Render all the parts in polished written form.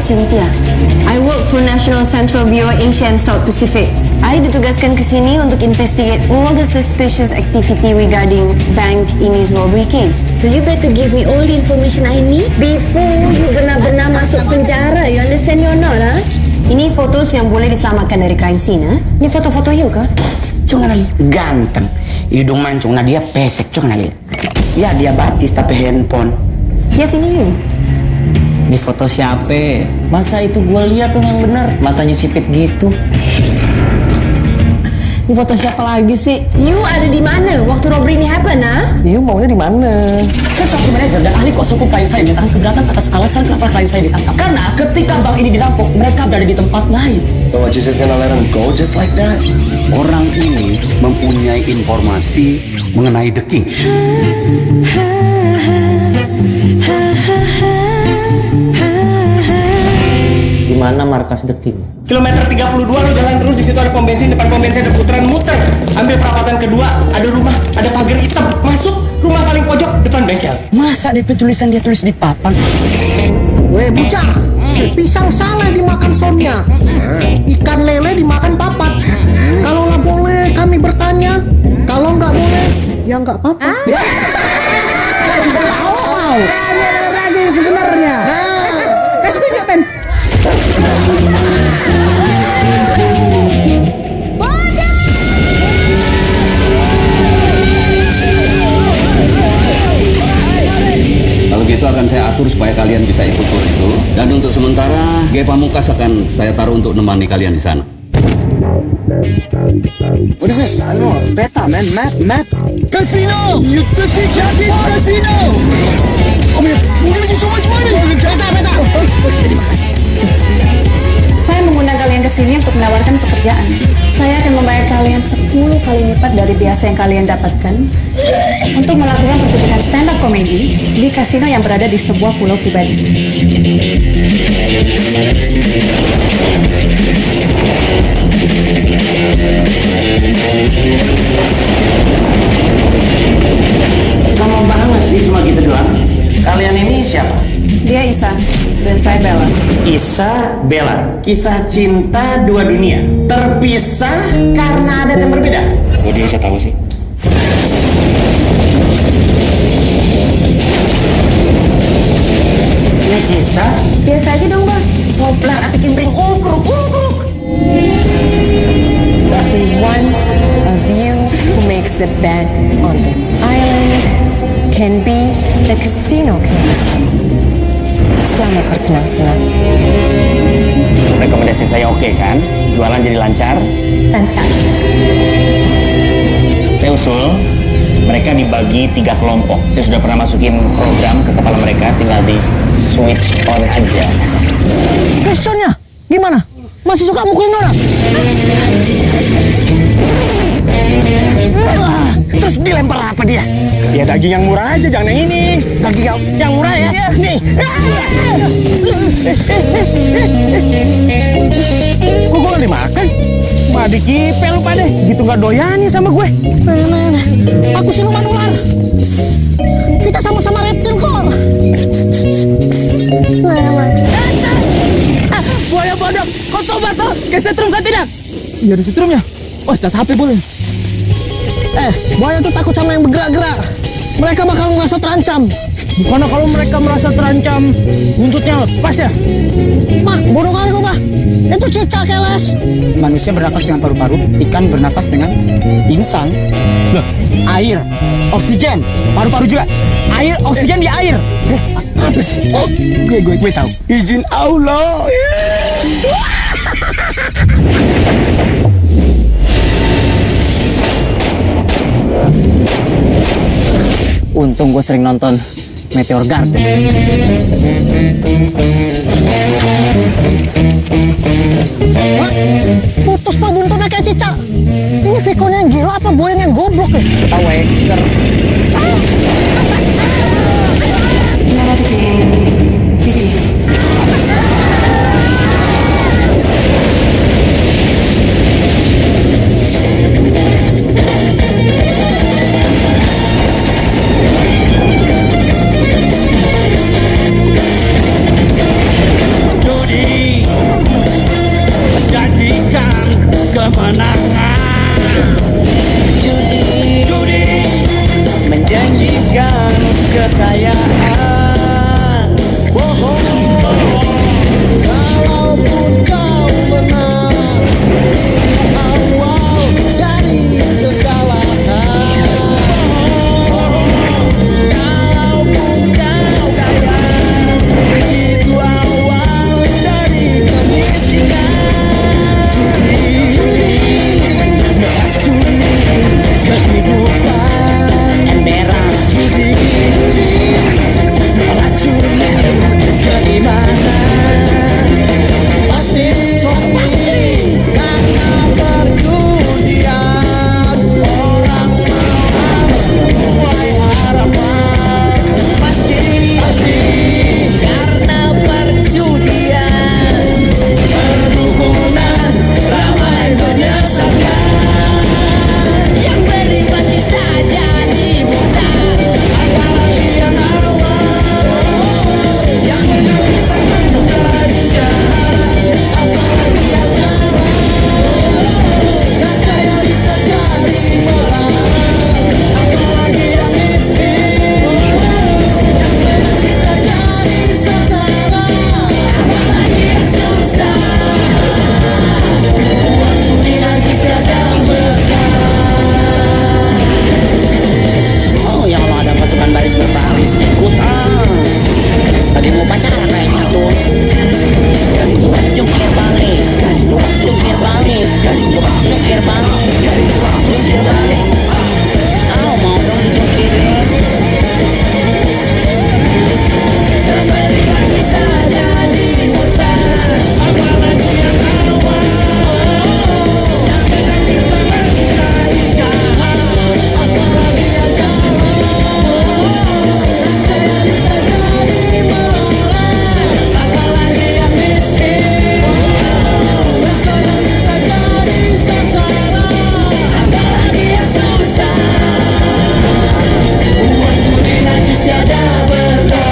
Cynthia. I work for National Central Bureau Asia and South Pacific. I ditugaskan ke sini untuk investigate all the suspicious activity regarding Bank Ini's robbery case. So you better give me all the information I need before you benar-benar masuk penjara. You understand me or not, huh? Ini fotos yang boleh diselamatkan dari crime scene, huh? Ini foto-foto you kah? Cuma nali ganteng, hidung mancung, nah dia pesek, cuma nali. Ya dia batis tapi handphone. Yes, ini you. Ini foto siapa? Masa itu gue lihat tuh yang bener, matanya sipit gitu. Ini foto siapa lagi sih? You ada di mana waktu robbery ini happen, ha? You maunya di mana? Saya selaku manajer dan ahli kuasa hukum klien saya menyatakan keberatan atas alasan kenapa klien saya ditangkap. Karena ketika bank ini dirampok, mereka berada di tempat lain. So what, you just gonna let him go just like that? Orang ini mempunyai informasi mengenai The King. Di mana markas The King? Kilometer 32 lo jalan terus, di situ ada pom bensin, depan pom bensin ada putaran muter. Ambil perapatan kedua, ada rumah, ada pagar hitam. Masuk rumah paling pojok depan bengkel. Masa DP tulisan dia tulis di papan? Weh bocah, pisang salah dimakan Sonia, ikan lele dimakan papat. Kalau lah boleh kami bertanya, kalau nggak boleh ya nggak apa-apa. Wow, raja yang sebenarnya. Kasih tunjuk pen. Kalau gitu akan saya atur supaya kalian bisa ikut tur itu. Dan untuk sementara, G. Pamungkas akan saya taruh untuk menemani kalian di sana. What is this? Ano, peta man, map. Casino, you to see casino. Mungkin lagi so much money. Peta. Terima kasih. Saya mengundang kalian ke sini untuk menawarkan pekerjaan. Saya akan membayar kalian 10 kali lipat dari biasa yang kalian dapatkan untuk melakukan pertunjukan stand up comedy di kasino yang berada di sebuah pulau pribadi. Lama banget sih cuma gitu doang. Kalian ini siapa? Dia Isa dan saya Bella. Isa, Bella, kisah cinta dua dunia terpisah karena ada yang berbeda. Kok dia bisa tahu sih? Ini kita Biasa aja dong, bos. soplar ati kimpring ungkruk. Every one of you who makes a bet on this island can be the casino kings. Selamat bersenang-senang. Rekomendasi saya oke kan? Jualan jadi lancar. Lancar. Saya usul mereka dibagi 3 kelompok. Saya sudah pernah masukin program ke kepala mereka, tinggal di switch on aja. Questionnya gimana? Masih suka mukulin orang? Terus dilempar apa dia? Ya daging yang murah aja, jangan yang ini. Daging yang murah ya? Nih. Kok gue gak dimakan? Mah dikipel lu pada, gitu gak doyan nih sama gue. Aku siluman ular. Kita sama-sama reptil kok. Buaya bodoh, kau coba tuh ke setrum kan tidak? Iya di setrumnya. Oh, cas HP boleh. Buaya tuh takut sama yang bergerak-gerak. Mereka bakal merasa terancam. Bukannya kalau mereka merasa terancam, buntutnya lepas ya? Mah, bodoh kali kok, Bah. Itu cicak keles. Manusia bernafas dengan paru-paru, ikan bernafas dengan insang. Loh, air, oksigen, paru-paru juga. Air, oksigen di air. Apa sih? Oh, gue tahu. Izin Allah. Untung gue sering nonton Meteor Garden. Wah, putus Pak buntutnya kayak cicak. Ini Vikonya yang gila apa buayanya yang goblok nih? Tahu ya, Nara Vicky. Kalaupun kau menang, awal dari kekalahan. Kalaupun kau kaya, itu awal dari kemiskinan. Kehidupan emberan, racuni keimanan. Pasti karena perjudian orang menuai harapan. Pasti karena perjudian perdukunan ramai menyesatkan. Yang berlimpah saja di muda, apalagi yang awal, yang bisa menjadi jahat, apalagi yang awal, yang kaya bisa jadi melarat, apalagi yang miskin, yang senang bisa jadi sasaran, apalagi yang susah. Waktu di najis kadang Oh, ya Allah, ada pasukan baris berbaris ikutan. Tadi mau pacaran kayaknya tuh. Jungkir balik, jungkir balik, jungkir balik, jungkir balik. Oh, mau dong dijungkirin. Kembali lagi saja di muda, apalagi yang awal, yang tidak bisa menjadi jahat, apalagi yang kalah, yang kaya bisa jadi melarat, apalagi yang miskin, yang senang bisa jadi sasaran, apalagi yang susah. Waktu di najis tiada berkah.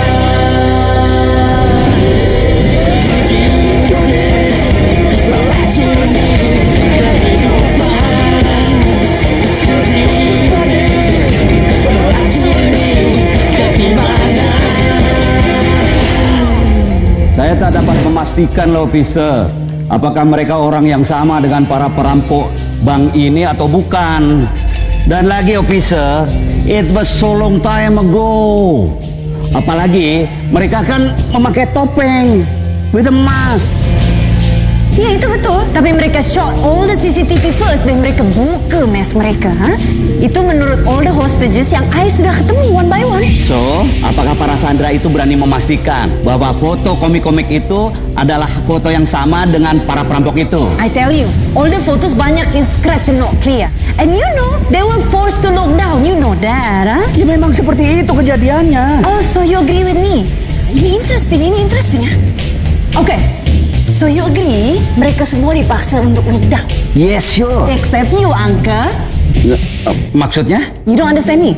Saya tak dapat memastikan loh, officer, apakah mereka orang yang sama dengan para perampok bank ini atau bukan. Dan lagi, officer, it was so long time ago. Apalagi mereka kan memakai topeng with a mask. Ya, itu betul. Tapi mereka shot all the CCTV first dan mereka buka mask mereka. Ha? Itu menurut all the hostages yang I sudah ketemu one by one. So, apakah para sandera itu berani memastikan bahwa foto komik-komik itu adalah foto yang sama dengan para perampok itu? I tell you, all the photos banyak yang scratch and not clear. And you know, they were forced to lock down. You know that, huh? Ya memang seperti itu kejadiannya. Oh, so you agree with me? Ini interesting ya. Okay, so you agree mereka semua dipaksa untuk lockdown? Yes, sure. Except you, Uncle. Maksudnya? You don't understand me?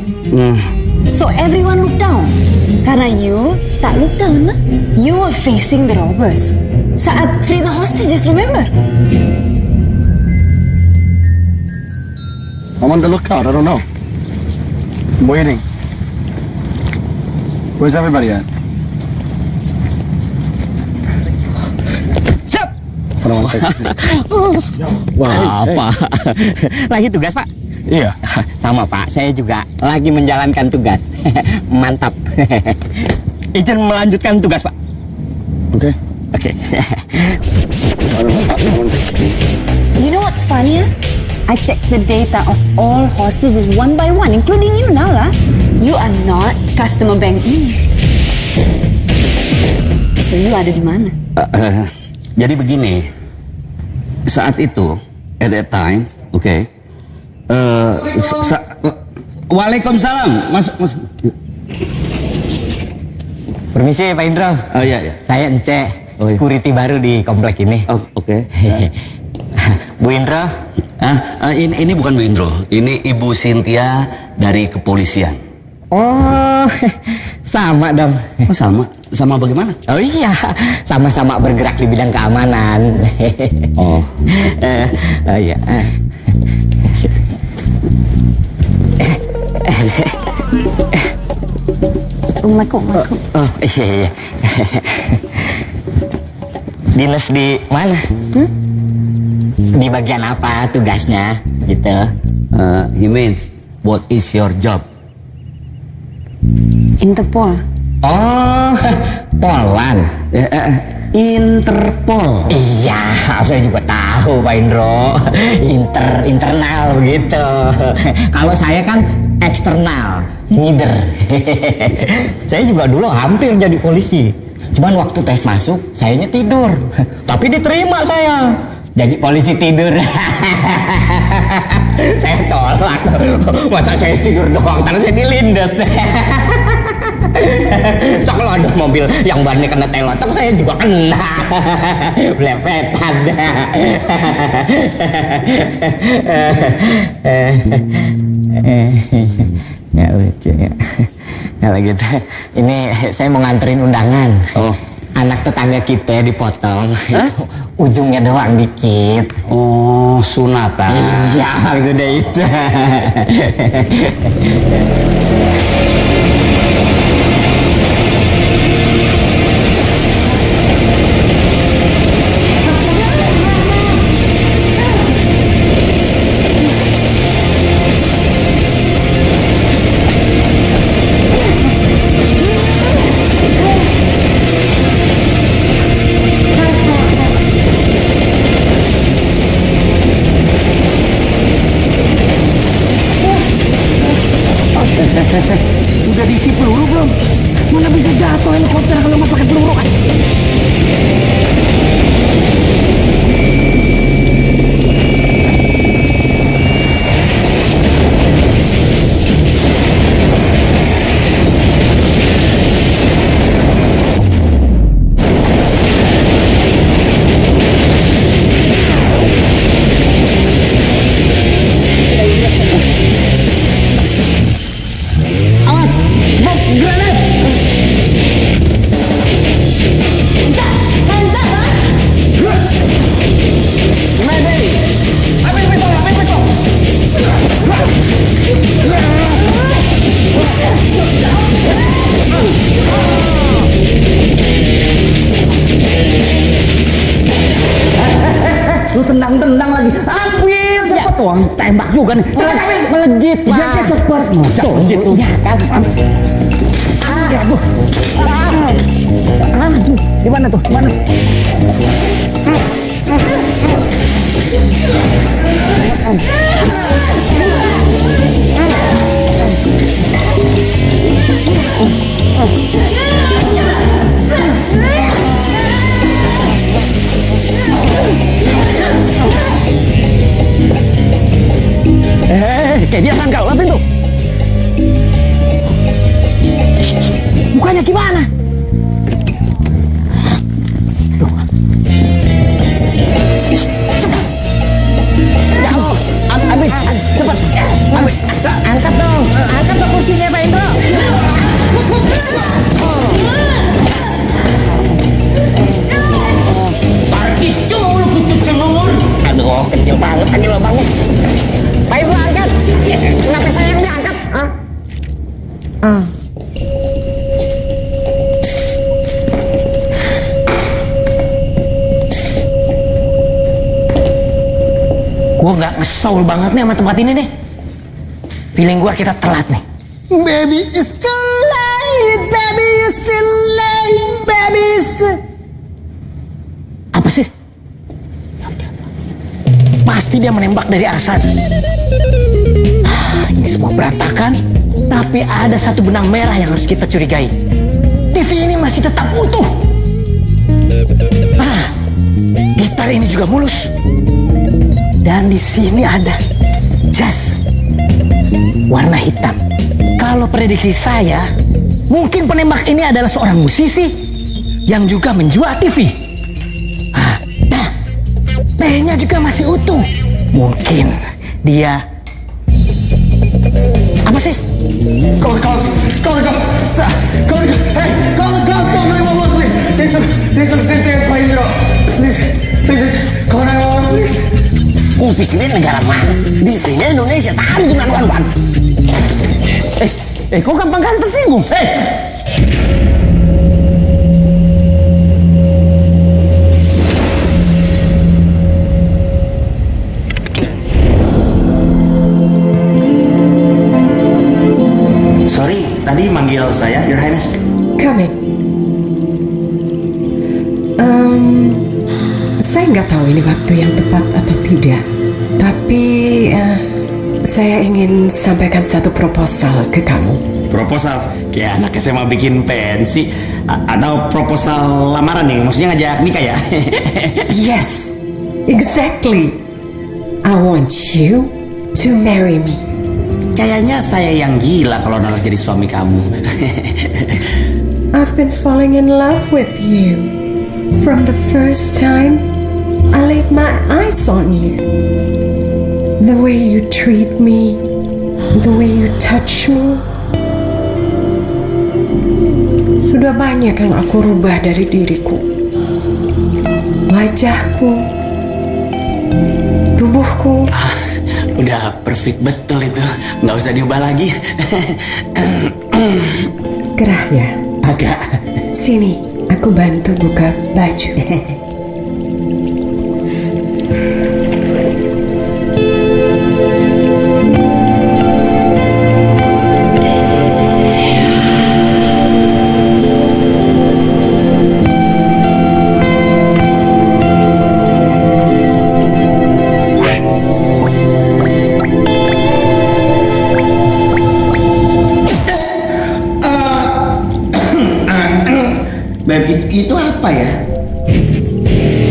So everyone looked down. Karena you tak look down, lah. You were facing the robbers. Saat free the hostages, remember? I'm on the lookout. I don't know. I'm waiting. Where's everybody at? Siap. Hold on one second. Wah, Pak. Lagi tugas, Pak? Iya. Sama, Pak. Saya juga lagi menjalankan tugas. Mantap. Izin melanjutkan tugas, Pak. Oke. Oke. You know what's funny? I checked the data of all hostages one by one, including you now, lah. You are not customer bank ini. So you ada di mana? Jadi begini, saat itu, at that time, oke. Waalaikumsalam, masuk. Permisi, Pak Indro. Oh iya. Saya Ence, Oh, iya. security baru di komplek ini. Oh, oke. Bu Indro, Ini bukan Bu Indro, ini Ibu Cynthia dari kepolisian. oh, sama dong. Oh, sama bagaimana? Oh iya, sama-sama bergerak di bidang keamanan. Oh. Oh iya. Assalamualaikum. Oh iya. Dinas di mana? Di bagian apa tugasnya gitu? He means, what is your job? Interpol. Oh, Polwan. Interpol. Iya, saya juga tahu Pak Indro. Internal begitu. Kalau saya kan eksternal, ngider. Saya juga dulu hampir jadi polisi. Cuman waktu tes masuk, sayanya tidur. Tapi diterima saya. Jadi polisi tidur. Saya tolak. Masa saya tidur doang, terus saya dilindas. So, kalau ada mobil yang bannya kena telotok, saya juga kena. Belepetan. Nggak lucu ya. Kalau gitu, ini saya mau nganterin undangan. Oh. Anak tetangga kita dipotong. Ujungnya doang dikit. Oh, sunatan. Iya, sudah itu. Udah diisi peluru belum? Mana bisa jatuh helikopter kalau nggak pakai peluru? Lu tendang-tendang lagi. Ambil cepet tuh. Tembak juga nih. Cepet ambil. Melejit, Pak. Iya cepet. Tuh, melejit tuh. Iya kan. Aduh. Aduh. Di mana tuh? Mana? Kayak biasa kau lihat itu. Mukanya gimana? Ambil, cepat. Ambil. Angkat dong kursinya Pak Indro. Tarik itu lu kucuk cemur. Aduh, kecil banget tadi lubangnya. Pak Indro angkat. Kenapa saya yang diangkat? Gue nggak ngesel banget nih sama tempat ini nih. Feeling gue kita telat nih. Baby is too late, baby is too late, baby is too... Apa sih? Pasti dia menembak dari arah sana. Ini semua berantakan, tapi ada satu benang merah yang harus kita curigai. TV ini masih tetap utuh. Gitar ini juga mulus. Dan di sini ada jas warna hitam. Kalau prediksi saya, mungkin penembak ini adalah seorang musisi yang juga menjual TV. Nah, tehnya juga masih utuh. Mungkin dia apa sih? Call the cops, hey, call 911 please. Thanks for sending Pak Indro. Please, call 911 please. Ku pikirin negara mana? Di sini Indonesia, tadi juga 911. Kok gampang kali tersinggung? Saya nggak tahu ini waktu yang tepat atau tidak. Tapi saya ingin sampaikan satu proposal ke kamu. Proposal? Kayak anak SMA bikin pensi. Atau proposal lamaran nih? Maksudnya ngajak nikah ya? Yes, exactly. I want you to marry me. Kayaknya saya yang gila kalau nolak jadi suami kamu. I've been falling in love with you. From the first time I laid my eyes on you. The way you treat me, the way you touch me. Sudah banyak yang aku rubah dari diriku. Wajahku, tubuhku. Udah perfect betul itu. Nggak usah diubah lagi. Gerah ya? Agak. Sini, aku bantu buka baju. Beb, itu apa ya?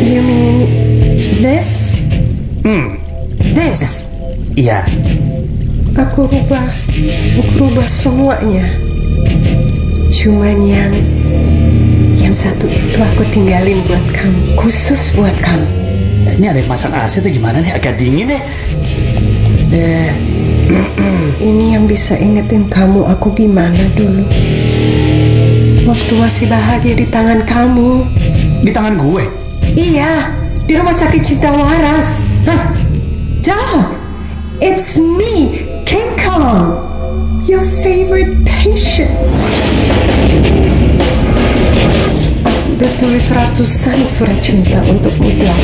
You mean this? This? Iya. Aku rubah semuanya. Cuman yang satu itu aku tinggalin buat kamu, khusus buat kamu. Ini ada yang masak AC atau gimana nih? Agak dingin deh. Ini yang bisa ingetin kamu aku gimana dulu. Waktu masih bahagia di tangan kamu. Di tangan gue? Iya, di rumah sakit Cinta Waras. Hah? Dog, it's me, King Kong, your favorite patient. Udah tulis ratusan surat cinta untukmu, Dog.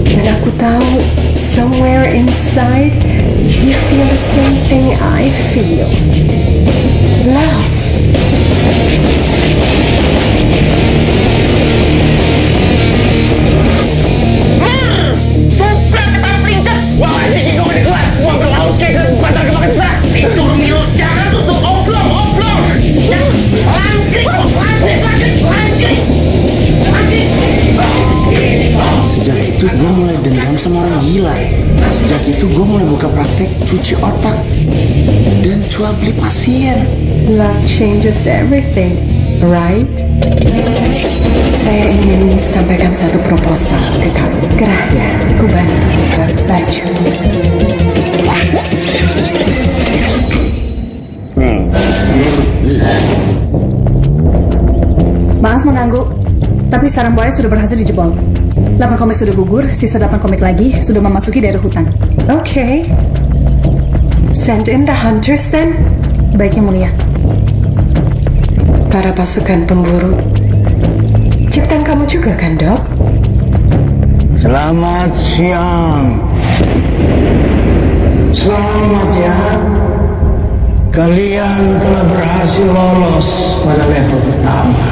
Dan aku tahu, somewhere inside, you feel the same thing I feel. Love. Sejak itu gue mulai dendam sama orang gila. Sejak itu gue mulai buka praktek cuci otak dan jual beli pasien. Love changes everything, right? Saya ingin sampaikan satu proposal ke kamu. Gerah ya, aku bantu buka baju. Maaf mengganggu, tapi sarang buaya sudah berhasil dijebol. 8 komik sudah gugur, sisa 8 komik lagi sudah memasuki daerah hutan. Okay. Send in the hunters then. Baik yang mulia. Para pasukan pemburu. Ciptaan kamu juga kan, Dok? Selamat siang. Selamat ya. Kalian telah berhasil lolos pada level pertama.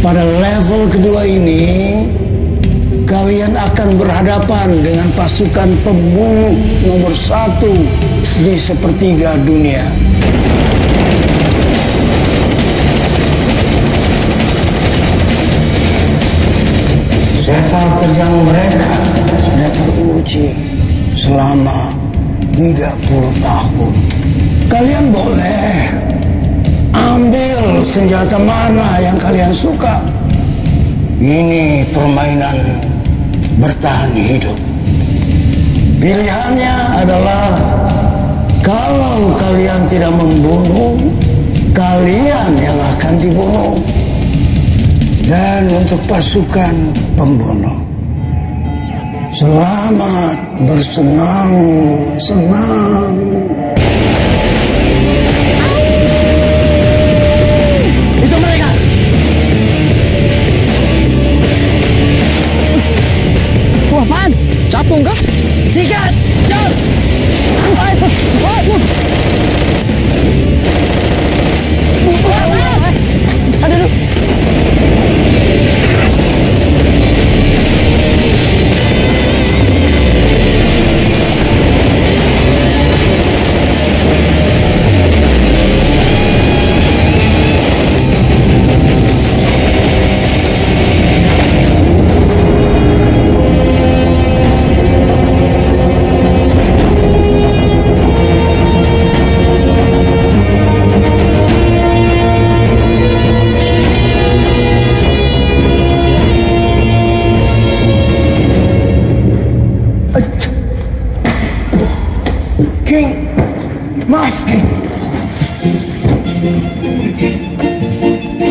Pada level kedua ini, kalian akan berhadapan dengan pasukan pembunuh nomor 1 di sepertiga dunia. Sepak terjang mereka sudah teruji selama 30 tahun. Kalian boleh ambil senjata mana yang kalian suka. Ini permainan bertahan hidup. Pilihannya adalah kalau kalian tidak membunuh, kalian yang akan dibunuh. Dan untuk pasukan pembunuh, selamat bersenang-senang. Itu mereka. Wah, apaan? Capung kah? Sikat! Jos! Ayo!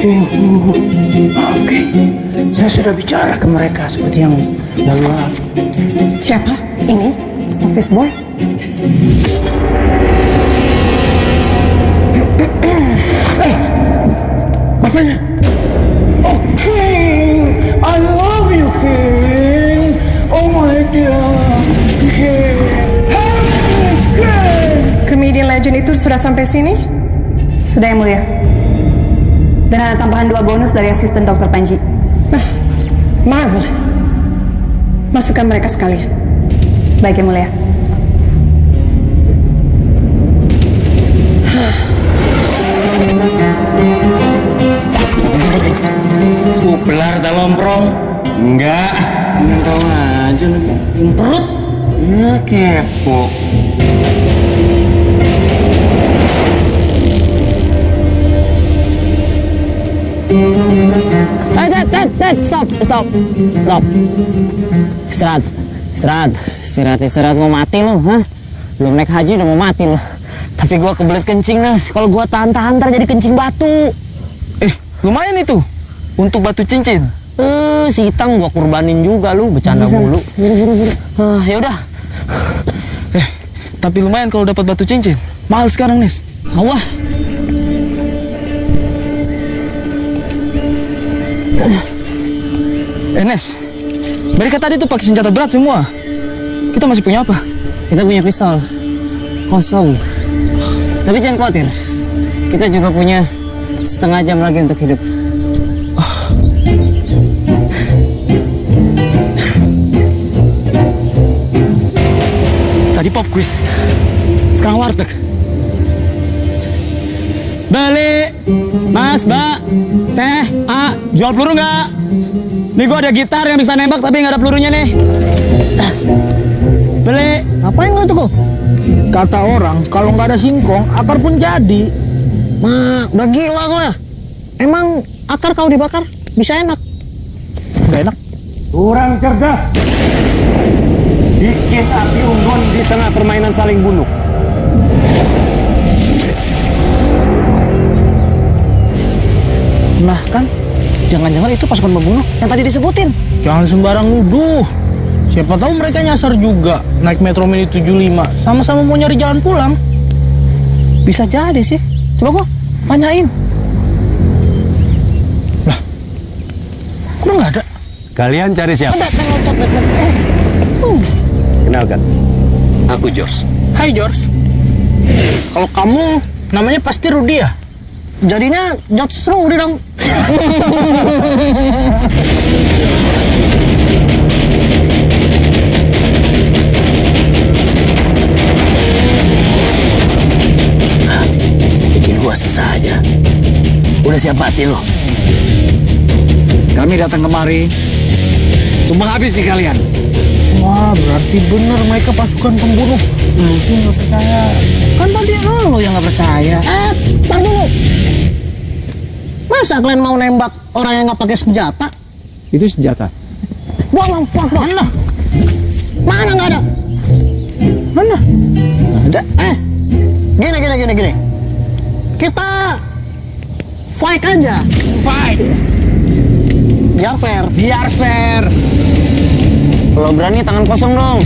Maaf, King. Saya sudah bicara ke mereka seperti yang lalu. Siapa? Ini? Office boy? Bapaknya. Oh, King. I love you, King. Oh my God. King. Comedian legend itu sudah sampai sini? Sudah, Yang Mulia. Dan ada tambahan 2 bonus dari asisten Dr. Panji. Marvelous. Masukkan mereka sekalian. Baik, Yang Mulia. Belar talomprong? Enggak. Tahu aja lu. Perut? Ya kepo. Stop. Istirahat mau mati lu, hah? Belum naik haji udah mau mati lu. Tapi gua kebelet kencing, Nas. Kalau gua tahan ntar jadi kencing batu. Lumayan itu untuk batu cincin. Si Itang gua kurbanin juga lu, bercanda mulu. Buru. Ya udah. Tapi lumayan kalau dapat batu cincin. Mahal sekarang, Nis. Wah. Nes, mereka tadi tuh pakai senjata berat semua. Kita masih punya apa? Kita punya pistol. Kosong. Tapi jangan khawatir. Kita juga punya setengah jam lagi untuk hidup. Tadi pop quiz. Sekarang warteg. Balik. Mas, Mbak. Teh, jual peluru nggak? Nih gua ada gitar yang bisa nembak tapi nggak ada pelurunya nih. Beli. Ngapain lo tuh kok? Kata orang, kalau nggak ada singkong, akar pun jadi. Udah gila kok ya. Emang akar kalau dibakar bisa enak? Nggak enak. Kurang cerdas. Bikin api unggun di tengah permainan saling bunuh. Nah kan, jangan-jangan itu pasukan pembunuh yang tadi disebutin. Jangan sembarang nuduh. Siapa tahu mereka nyasar juga naik Metro Mini 75. Sama-sama mau nyari jalan pulang. Bisa jadi sih. Coba kok tanyain. Lah, kok nggak ada? Kalian cari siapa? Kenalkan, aku George. Hai George. Kalau kamu namanya pasti Rudy ya? Jadinya George Rudy dong. Bikin gua susah aja. Udah siap mati lo. Kami datang kemari untuk menghabisi kalian. Wah, berarti bener mereka pasukan pembunuh. Lu sih nggak percaya. Kan tadi lo yang nggak percaya. Tar dulu. Masa kalian mau nembak orang yang nggak pakai senjata? Itu senjata. Buang. Mana? Mana nggak ada? Mana? Ada. Gini. Kita fight aja. Fight. Biar fair. Kalau berani tangan kosong dong.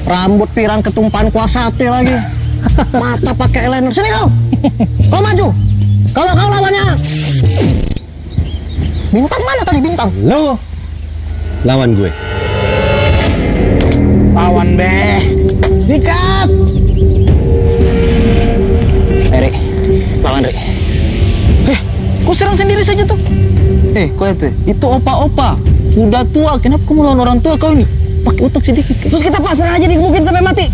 Rambut pirang ketumpahan kuah sate lagi. Mata pakai eyeliner. Sini kau. Kau maju. Kalau kau lawannya. Bintang mana tadi bintang? Lo lawan gue. Lawan be. Sikat. Rik, lawan Rik. Kau serang sendiri saja tuh. Kau itu opa-opa. Sudah tua, kenapa kamu lawan orang tua kau ini? Pakai otak sedikit. Terus kita pasrah aja digebukin sampai mati.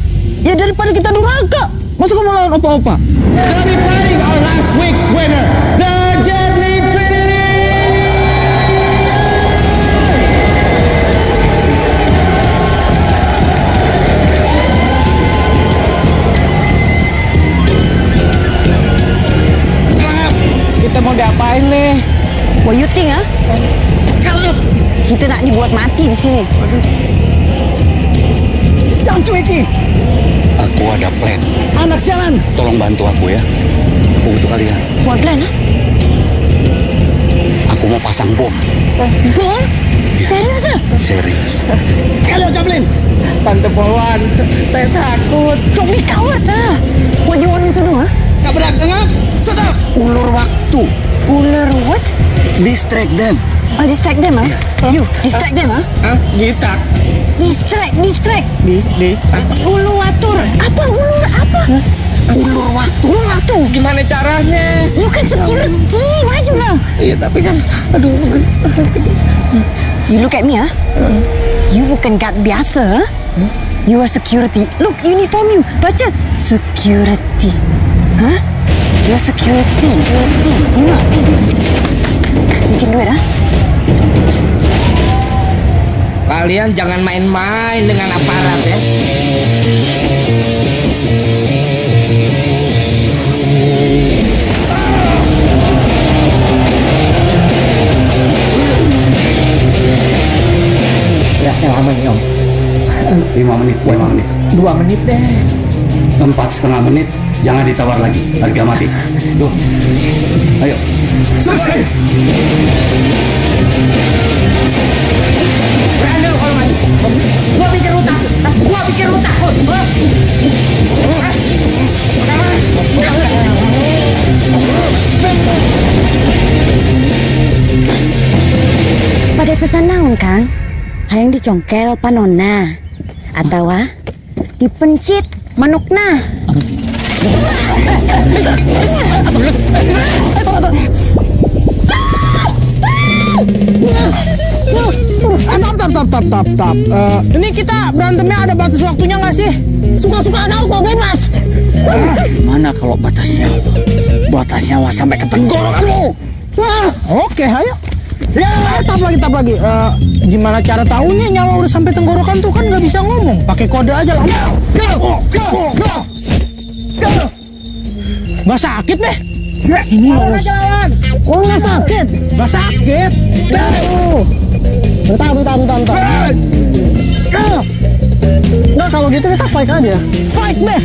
Ya daripada kita durhaka. Masa kamu lawan opa-opa? We'll be fighting our last week's winner, the Deadly Trinity. Kita mau diapain nih? What you think, ah? Kita nak dibuat mati di sini. Jangan cueki. Aku ada plan. Anak sialan. Tolong bantu aku ya. Aku butuh kalian. What plan, ah? Aku mau pasang bom. Bom? Serius, ah? Serius. Kalian Chaplin. Tante Polwan, saya takut. Don't be coward, ah. What do you want me to do, ah? Tabrak engap. Sedap. Ulur waktu. Ular what? Distract them. Oh, distract them, ah? You, distract them, ah? Gitar. Distract. Di. Uluwatur. Apa ulur apa? Ulur waktu. Ulur waktu. Gimana caranya? You kan security, maju lah. Iya tapi kan, aduh. You look at me, ah. You bukan guard biasa, ah. You are security. Look, uniform you. Baca security. Huh? You're security. You know. You can do it, ah. Kalian jangan main-main dengan aparat ya. Yang lama nih Om. 5 menit. 2 menit deh. 4,5 menit. Jangan ditawar lagi. Harga mati. Duh. Ayo. Selesai. Berani lo kalau maju. Gua pikir lu takut. Pada pesan naon, Kang? Hayang dicongkel panonna atau dipencit manukna. Tap. Ini kita berantemnya ada batas waktunya nggak sih? Suka-suka kau bebas. Mana kalau batasnya? Batasnya sampai ke tenggorokanmu. Oke, ayo. Ya, tap lagi. Gimana cara tahunya nyawa udah sampai tenggorokan tuh kan nggak bisa ngomong. Pakai kode aja lah. Go. Nggak sakit deh. Ini aja lawan. Oh nggak sakit. Nggak sakit. Bentar. Nah kalau gitu kita fight aja. Fight deh.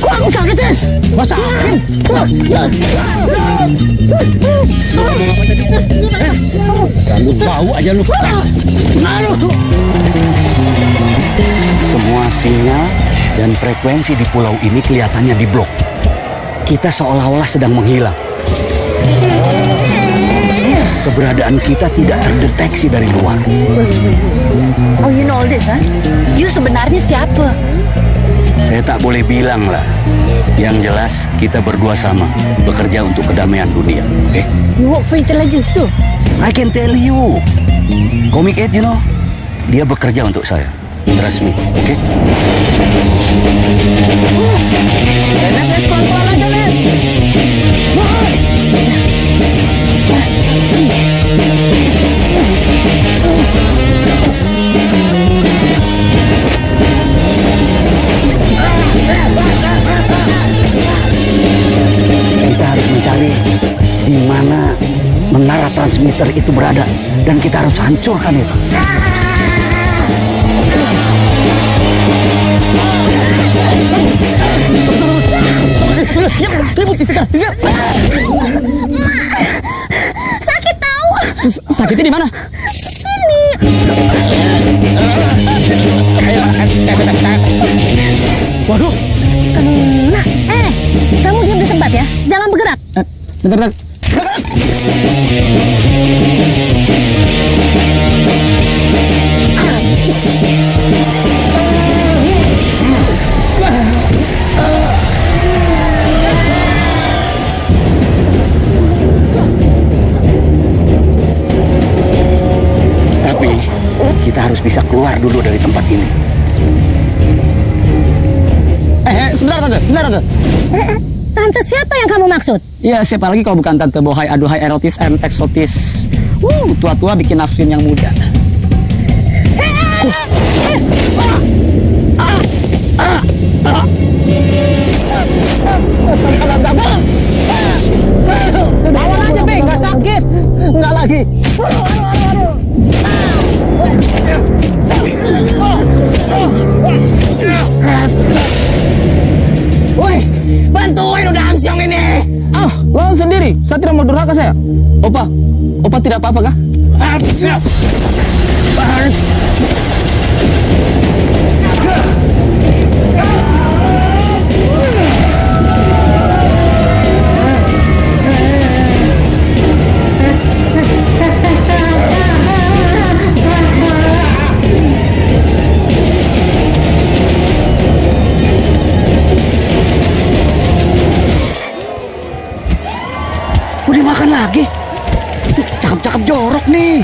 Kok aku sakit sih? Nggak sakit. Rambut bau aja lu. Semua sinyal dan frekuensi di pulau ini kelihatannya diblok. Kita seolah-olah sedang menghilang. Keberadaan kita tidak terdeteksi dari luar. Oh, you know all this, huh? You sebenarnya siapa? Saya tak boleh bilang lah. Yang jelas kita berdua sama bekerja untuk kedamaian dunia. Oke? You work for intelligence too? I can tell you. Comic 8, you know, dia bekerja untuk saya. Trust me, oke? Nes, pelan-pelan aja, Nes. Kita harus mencari di mana menara transmitter itu berada dan kita harus hancurkan itu. Ribut, isi. Sakit tahu. Sakitnya di mana? Ini Waduh, Nah, kamu diam di tempat ya. Jangan bergerak. bentar. Tapi kita harus bisa keluar dulu dari tempat ini. Sebentar tante. Tante siapa yang kamu maksud? Ya siapa lagi kalau bukan tante bohai aduhai erotis eksotis. Tua-tua bikin nafsuin yang muda. Bawa aja, Be, nggak sakit. Nggak lagi. Woi, bantuin udah hamsiong ini. Lawan sendiri. Saya tidak mau durhaka saya. Opa tidak apa-apa kah? Udah makan lagi. Cakep-cakep jorok nih.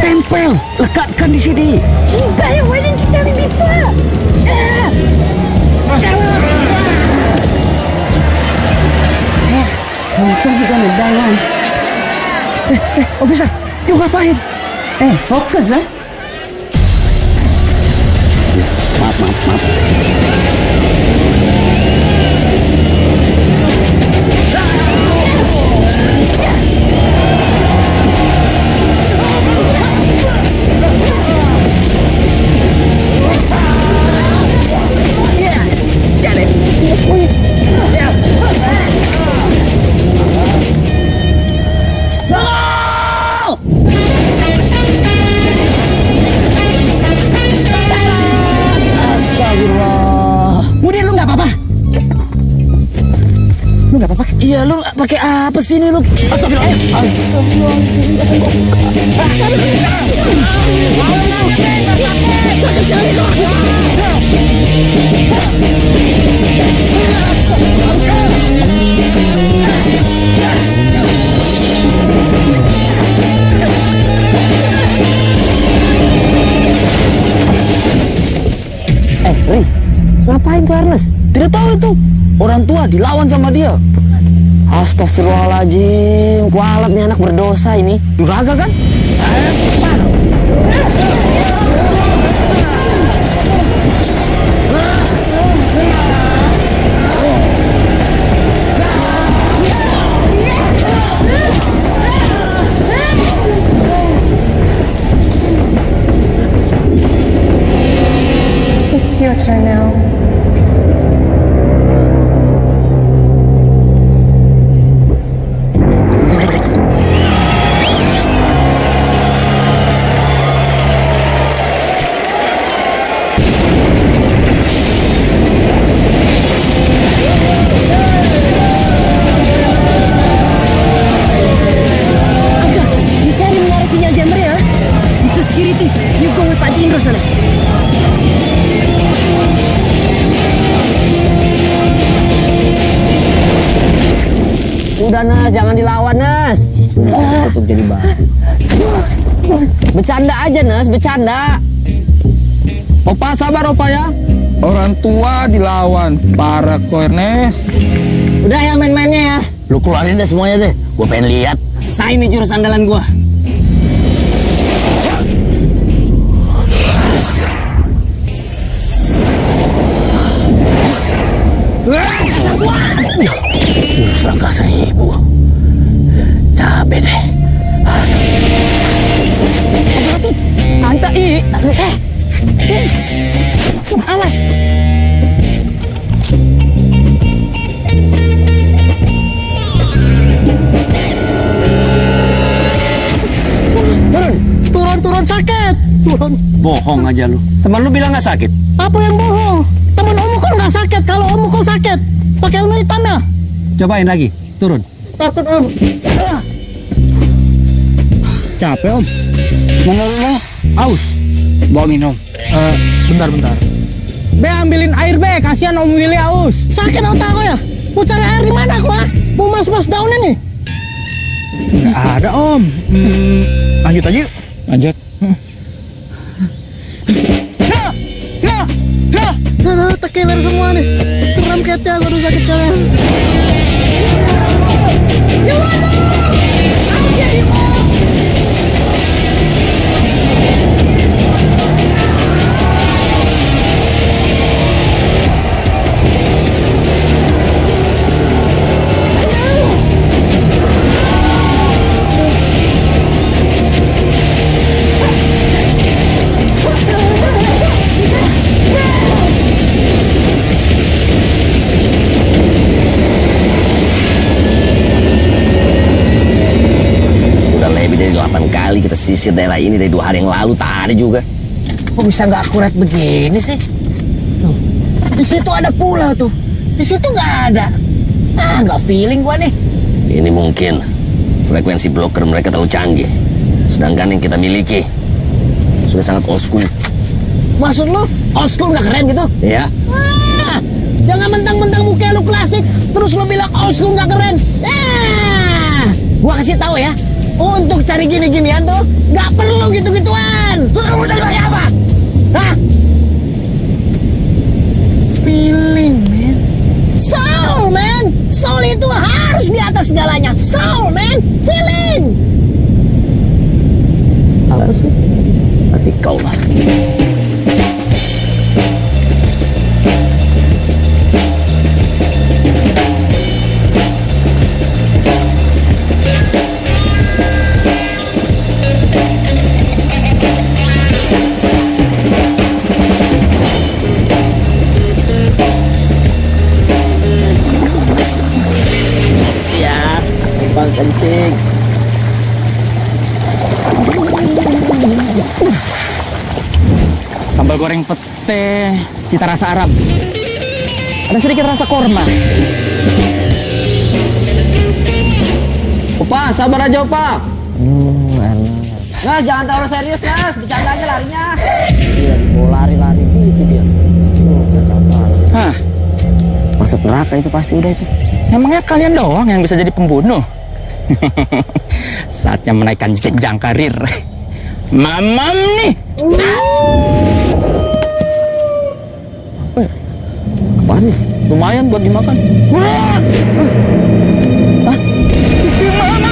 Tempel, lekatkan di sini. Bayu, why didn't you tell me before? Confirm juga ngedawan. Officer, yuk ngapain? Fokus lah. Maaf. Budi, lu nggak apa-apa? Iya, lu pakai apa sih ini lu? Ri, ngapain tuh Ernest? Tidak tahu itu. Orang tua dilawan sama dia. Astagfirullahaladzim, kualat nih anak berdosa ini. Durhaka kan? It's your turn now. Dicari menara sinyal jammer ya. Mr. Security, you go with Pak Jindro sana. Udah Nas, jangan dilawan Nas. Tutup jadi bahan. Bercanda aja Nas, bercanda. Opa sabar opa ya. Orang tua dilawan. Para Ernest. Udah ya main-mainnya ya. Lu keluarin deh semuanya deh. Gue pengen lihat. Saya ini jurus andalan gua. Selangkah 1000. Cabe deh. Tante I. Awas. Turun. turun sakit. Turun. Bohong aja lu. Teman lu bilang nggak sakit. Apa yang bohong? Temen Om Mukul nggak sakit. Kalau Om Mukul sakit, pakai ilmu hitam ya. Cobain lagi, turun. Takut Om. Capek Om. Menurut lo, aus. Bawa minum. Bentar. Be, ambilin air, Be. Kasihan Om Willy aus. Sakit otak aku ya. Mau cari air di mana aku? Mau mas-mas daun ini. Nggak ada, Om. Lanjut aja yuk. Lanjut. Aduh, tekiler semua nih. Kram kete aku udah sakit kalian. Sudah lebih dari 8 kali kita sisir daerah ini dari 2 hari yang lalu, tak ada juga. Kok bisa nggak akurat begini sih? Tuh, di situ ada pulau tuh. Di situ nggak ada. Nggak feeling gua nih. Ini mungkin frekuensi blocker mereka terlalu canggih. Sedangkan yang kita miliki sudah sangat old school. Maksud lu old school nggak keren gitu? Ya, Jangan mentang-mentang muka lu klasik, terus lu bilang old school nggak keren. Gua kasih tahu ya, untuk cari gini-ginian tuh nggak perlu gitu-gituan. Terus kamu cari pakai apa? Hah? Feeling, man. Soul, man. Soul itu harus di atas segalanya. Soul, man. Feeling. apa sih? Berarti kau lah. Bang kencing. Sambal goreng pete, cita rasa Arab. Ada sedikit rasa korma. Opa, sabar aja Opa. Nah, jangan terlalu serius, Nas. Bercanda aja larinya. Iya, mau lari-lari gitu dia. Hah, Masuk neraka itu pasti udah itu. emangnya kalian doang yang bisa jadi pembunuh? Saatnya menaikkan jenjang karir. Mamam nih. Apaan nih? Lumayan buat dimakan. Hah? Gimana?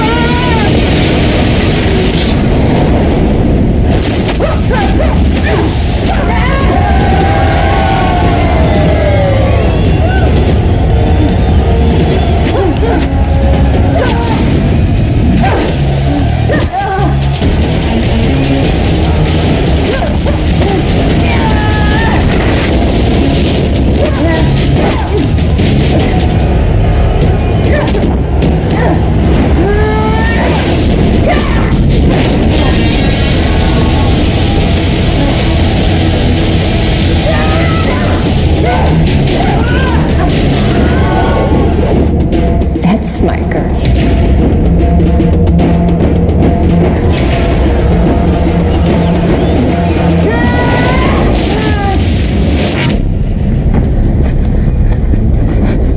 That's my girl.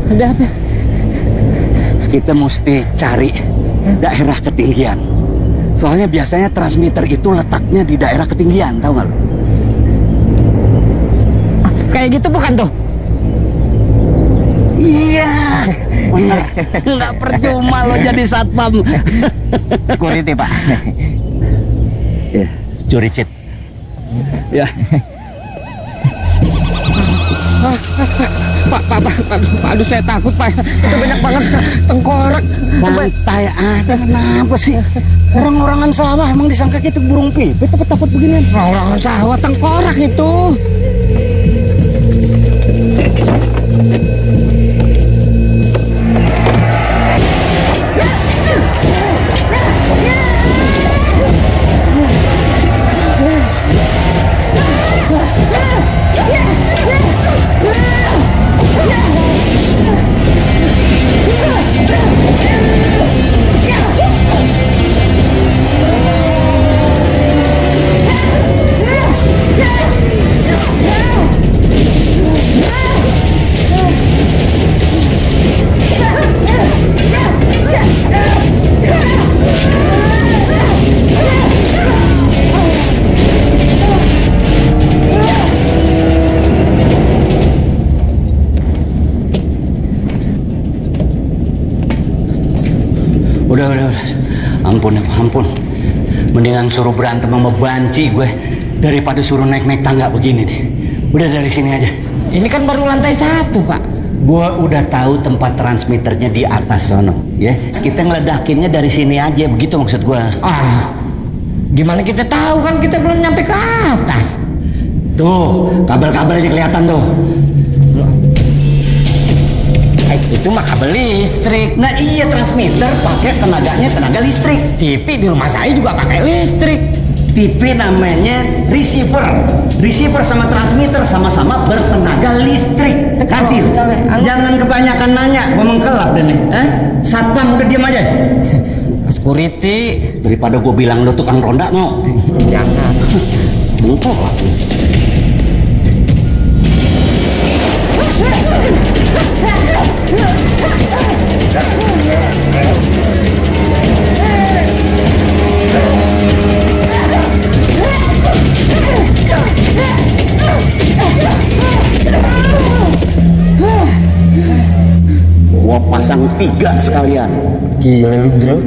Ada apa? Kita mesti cari daerah ketinggian. Soalnya biasanya transmitter itu letaknya di daerah ketinggian, tahu nggak lo? Kayak gitu bukan tuh? Iya, benar. Nggak percuma lo jadi satpam. Security, Pak. Ya, curi cheat. Ya. Pak, aduh saya takut, Pak. Itu banyak banget tengkorak. Santai aja, kenapa sih? Orang-orangan sawah emang disangka kita burung pipit apa takut beginian? Orang-orangan sawah tengkorak itu. Ampun ya, ampun. Mendingan suruh berantem sama banci gue daripada suruh naik-naik tangga begini deh. Udah dari sini aja. Ini kan baru lantai 1, Pak. Gue udah tahu tempat transmitternya di atas sono, ya. Kita ngeledakinnya dari sini aja, begitu maksud gue. Gimana kita tahu kan kita belum nyampe ke atas? Tuh, kabel-kabelnya kelihatan tuh. Itu mah kabel listrik. Nah iya, transmitter pakai tenaganya tenaga listrik. TV di rumah saya juga pakai listrik. TV namanya receiver. Receiver sama transmitter sama-sama bertenaga listrik. Ngerti? Jangan kebanyakan nanya, gua mengkelap deh nih. Satpam udah diam aja. Security. Daripada gua bilang lu tukang ronda mau. Jangan. Mengkelap. Gua pasang 3 sekalian. Gila lu, bro.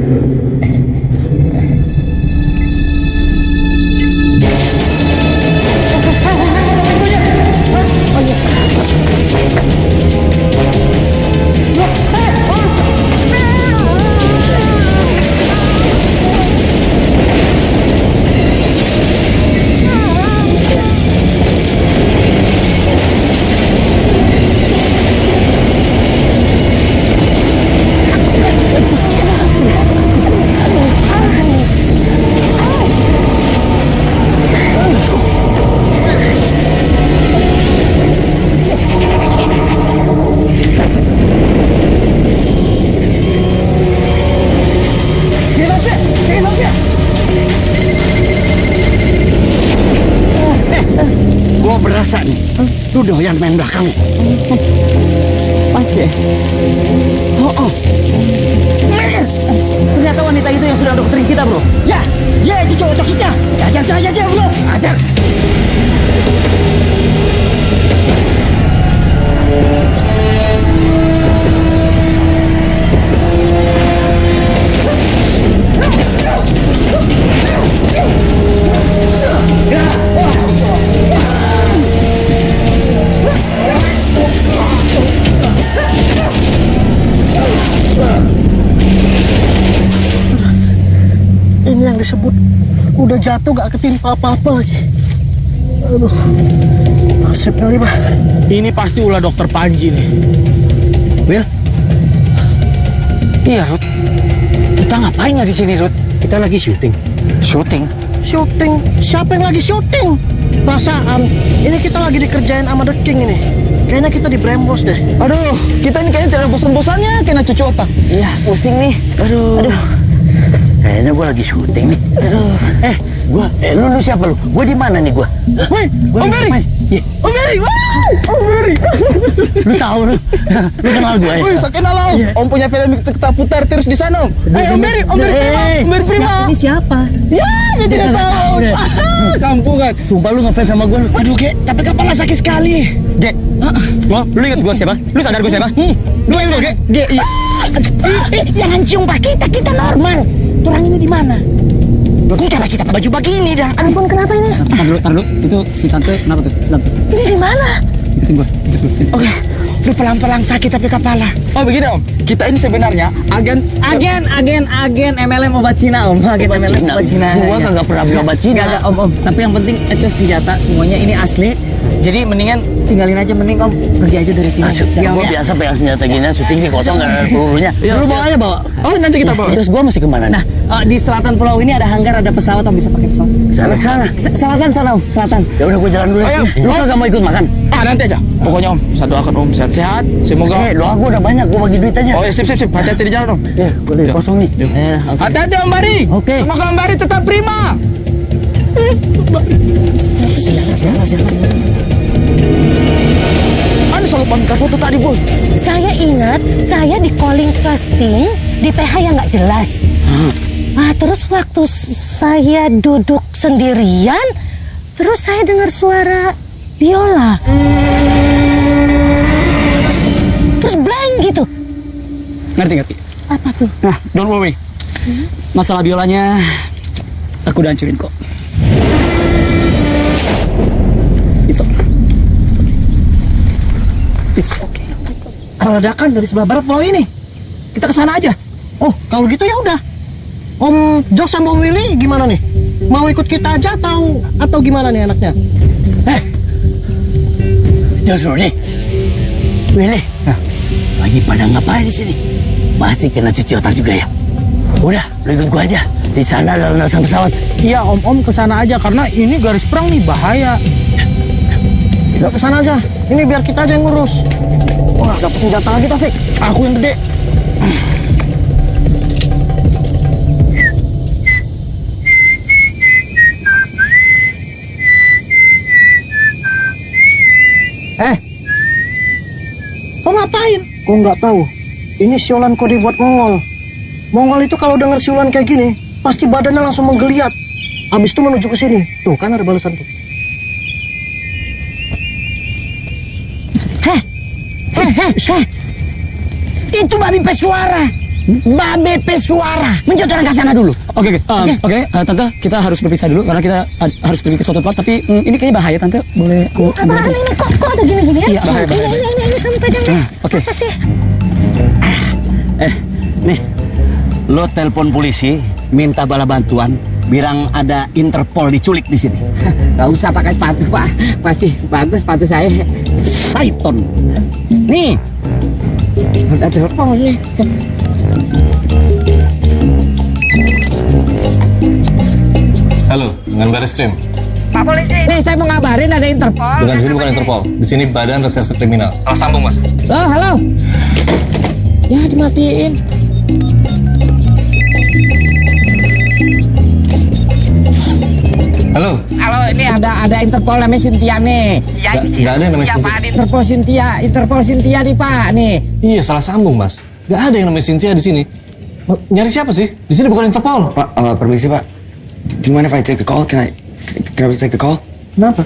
Gua berasa nih, lu doyan main belakang nih. Pas ya. Ternyata wanita itu yang sudah doktrin kita, bro. Ya, itu cowok kita. Ajak bro. Ajak. Ini yang disebut udah jatuh gak ketimpa apa-apa lagi. Aduh, nasib kali bah. Ini pasti ulah dokter Panji nih. Will, Iya, Rut. Kita ngapain ya di sini, Rut? kita lagi syuting. Syuting. Syuting? Siapa yang lagi syuting? Perasaan ini kita lagi dikerjain sama The King ini. Kayaknya kita di Brembos deh. Aduh, kita ini kayaknya tidak bosan-bosannya kena cucu otak. Iya, pusing nih. Aduh. Kayaknya gue lagi syuting nih. Aduh. Lu siapa lu? Gue di mana nih gue? Woi, Om Beri! Om Beri! Om Beri! Lu tahu lu? Lu kenal gue? Wih, saya kenal Om. Om punya film kita putar terus di sana, Om. Om Beri Prima. Om Beri Prima. Ini siapa? Ya, dia tidak tahu. Kampungan. Sumpah lu ngefans sama gue. Aduh, Ge, tapi kepala sakit sekali. Ge, lu ingat gue siapa? Lu sadar gue siapa? Lu ingat gue, Ge? Ge, iya. Jangan cium pak kita normal. Orang ini di mana? Kenapa kita pakai baju begini dah? Ampun, kenapa ini? Tahan dulu. Itu si tante kenapa tuh? Si tante. Ini di mana? Ikutin gue. Oke. Lu pelan-pelan sakit tapi kepala. Oh begini Om, kita ini sebenarnya agen MLM obat Cina Om. Agen MLM obat Cina. Gua kagak pernah beli obat Cina. Kagak Om. Tapi yang penting itu senjata semuanya ini asli. Jadi mendingan tinggalin aja mending Om, pergi aja dari sini. Gua biasa pegang senjata gini, syuting sih kosong gak ada pelurunya. Lu bawa aja bawa. Oh nanti kita bawa. Terus gua mesti kemana? Nah di selatan pulau ini ada hanggar, ada pesawat Om, bisa pakai pesawat. Sana. Selatan sana Om, selatan. Ya udah gua jalan dulu. Ayo. Lu kagak mau ikut makan? Nanti aja. Pokoknya Om, saya doakan Om sehat-sehat. Semoga. Doa gua udah banyak, gua bagi duit aja. Oh ya sip. Hati-hati di jalan Om. Ya, gua udah kosong nih. Hati-hati Om Bari. Oke. Semoga Om Bari tetap prima. Anu selalu pangkat foto tadi boy. Saya ingat, saya di calling casting di PH yang nggak jelas. Nah, terus waktu saya duduk sendirian, terus saya dengar suara biola. Terus blank gitu. Ngerti. Apa tuh? Nah, don't worry. Masalah biolanya aku udah hancurin kok. It's okay. It's okay. Ada ledakan dari sebelah barat pulau ini. Kita ke sana aja. Oh, kalau gitu ya udah. Om Josh sama Om Willy gimana nih? Mau ikut kita aja atau gimana nih anaknya? Josh, Rudy, Willy, lagi pada ngapain di sini? Pasti kena cuci otak juga ya. Udah, lu ikut gua aja. Di sana ada landasan pesawat. Iya, Om kesana aja karena ini garis perang nih, bahaya. Udah ke sana aja. Ini biar kita aja yang ngurus. Wah, dapat senjata lagi Taufik. Aku yang gede. Kau ngapain? Kau nggak tahu. Ini siulan kode buat Mongol. Mongol itu kalau dengar siulan kayak gini, pasti badannya langsung menggeliat. Habis itu menuju ke sini. Tuh, kan ada balasan tuh. Itu babi pesuara. Babe pesuara. Menjot orang ke sana dulu. Oke, Tante, kita harus berpisah dulu karena kita harus pergi ke suatu tempat. Tapi ini kayaknya bahaya, Tante. Boleh aku? Apaan ini? Kok ada gini-gini ya? Iya, bahaya. Ini kamu pegang ya. Oke. Apa sih? Nih, lo telepon polisi, minta bala bantuan, bilang ada Interpol diculik di sini. Gak usah pakai sepatu, Pak. Pasti bagus sepatu saya. Saiton. Nih, Udah telepon nih. Halo, dengan Baris Krim. Pak Polisi. Nih, saya mau ngabarin ada Interpol. Bukan di sini, bukan Interpol. Di sini Badan Reserse Kriminal. Salah sambung, Mas. Oh, halo. Ya, dimatiin. Halo. Halo, ini ada Interpol namanya Cynthia nih. Nggak ada yang namanya Cynthia. Interpol Cynthia nih, Pak. Nih. Iya, salah sambung, Mas. Nggak ada yang namanya Cynthia di sini. Nyari siapa sih? Di sini bukan Interpol. Pak, permisi Pak. Do you mind if I take the call? Can I take the call? Kenapa?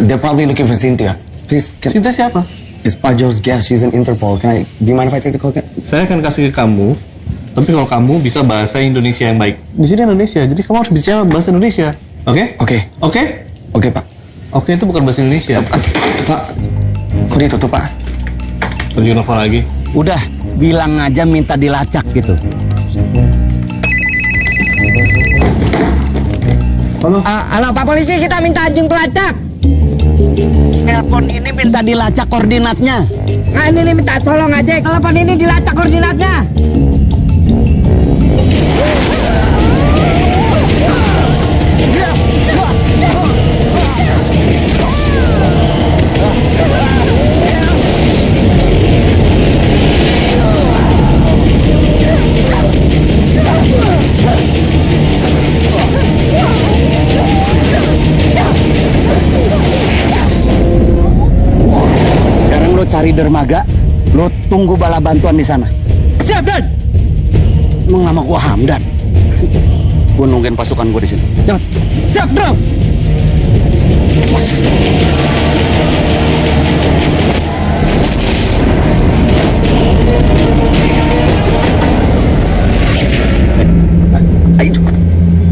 They're probably looking for Cynthia. Please. Cynthia siapa? It's Pak Joe's guest. She's in Interpol. Do you mind if I take the call? Saya akan kasih ke kamu. Tapi kalau kamu bisa bahasa Indonesia yang baik. Di sini Indonesia, jadi kamu harus bicara bahasa Indonesia. Oke? Oke, Pak. Oke itu bukan bahasa Indonesia. Pak, kok ditutup, Pak? Terjun telepon lagi. udah bilang aja minta dilacak gitu. Halo Pak Polisi, kita minta anjing pelacak. Telepon ini minta dilacak koordinatnya. Nah ini minta tolong aja, telepon ini dilacak koordinatnya. Sekarang lo cari dermaga, lo tunggu bala bantuan di sana. Siap, Dan. Emang nama gua Hamdan. Gua nungguin pasukan gua di sini. Cepet. Siap, bro.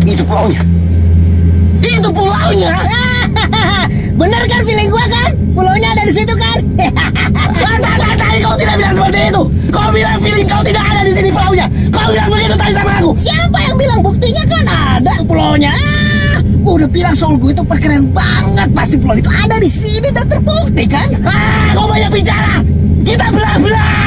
Itu pulaunya. Itu pulaunya. Bener kan feeling gua kan? Pulaunya ada di situ kan? Tadi kau tidak bilang seperti itu. Kau bilang feeling kau tidak ada di sini pulaunya. Kau bilang begitu tadi sama aku. Siapa yang bilang? Buktinya kan ada pulaunya. Gua udah bilang soal gue itu perkeren banget. Pasti pulau itu ada di sini dan terbukti kan? Kau banyak bicara. Kita belah-belah.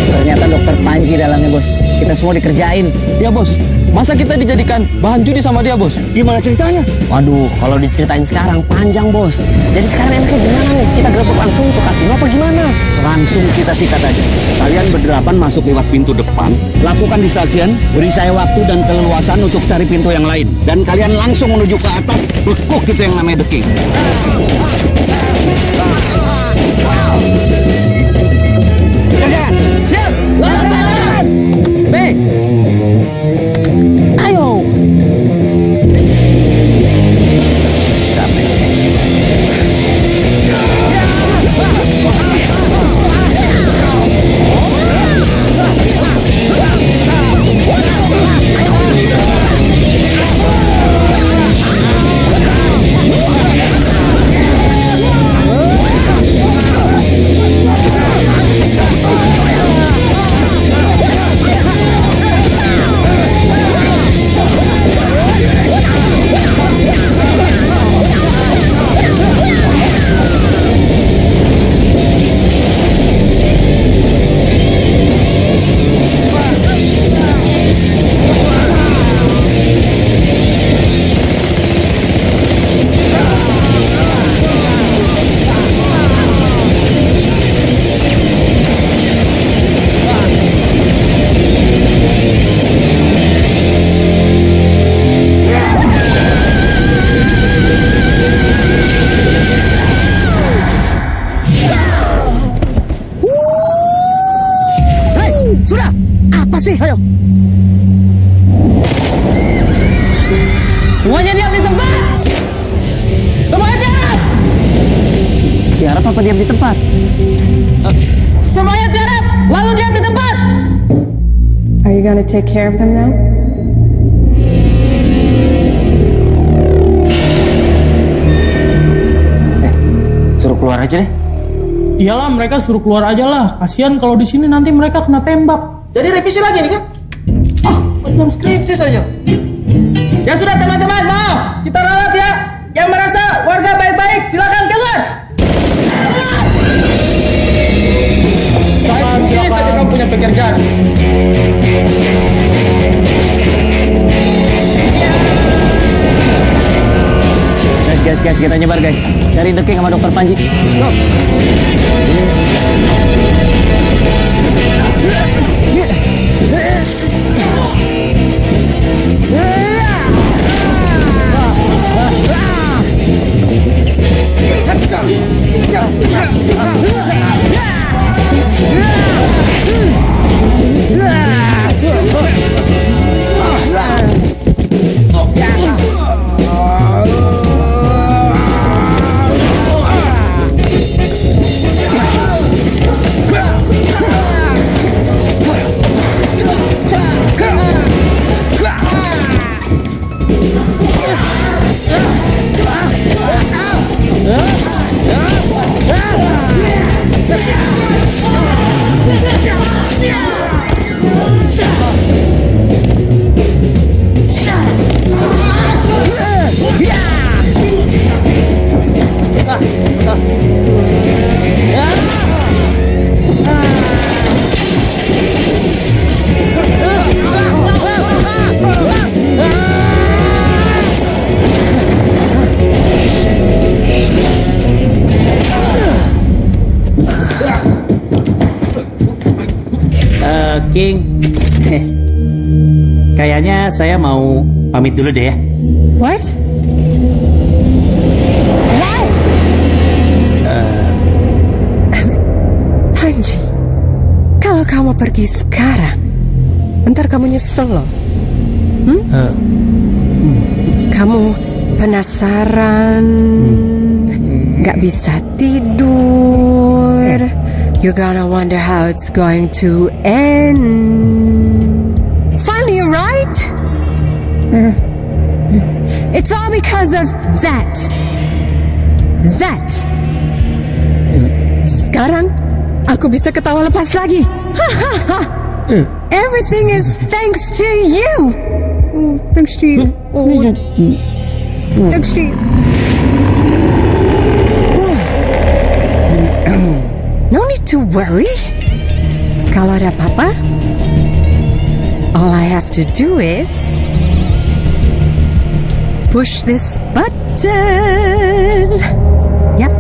Ternyata dokter Panji dalamnya bos. Kita semua dikerjain. Ya bos, masa kita dijadikan bahan judi sama dia bos? Gimana ceritanya? Waduh, kalau diceritain sekarang panjang bos. Jadi sekarang enaknya gimana nih? Kita gerbek langsung ke kasino apa gimana? Langsung kita sikat aja. Kalian berdelapan masuk lewat pintu depan, lakukan distraction, beri saya waktu dan keleluasan untuk cari pintu yang lain. Dan kalian langsung menuju ke atas, lekuk gitu yang namanya The King. Siap! Laksanakan! B! Ayo! Semuanya diam di tempat. Semuanya tiarap. Tiarap apa diam di tempat? Semuanya tiarap. Lalu diam di tempat. Are you gonna take care of them now? Suruh keluar aja deh. Iyalah, mereka suruh keluar aja lah. Kasihan kalau di sini nanti mereka kena tembak. Jadi revisi lagi nih kan? Macam skripsi saja. Ya sudah teman-teman, maaf. Kita ralat ya. Yang merasa warga baik-baik, silakan keluar. Silakan saja kamu punya pekerjaan. Guys, kita nyebar guys. Cari The King sama Dokter Panji. Go. King, kayaknya saya mau pamit dulu deh ya. What? Why? Panji, kalau kamu pergi sekarang, ntar kamu nyesel loh. Kamu penasaran, gak bisa tidur. You're gonna wonder how it's going to end. Funny, right? It's all because of that. That. Sekarang aku bisa ketawa lepas lagi. Everything is thanks to you. Thanks to you. Thanks to you. No need to worry. Kalau ada apa-apa, all I have to do is push this button. Yap.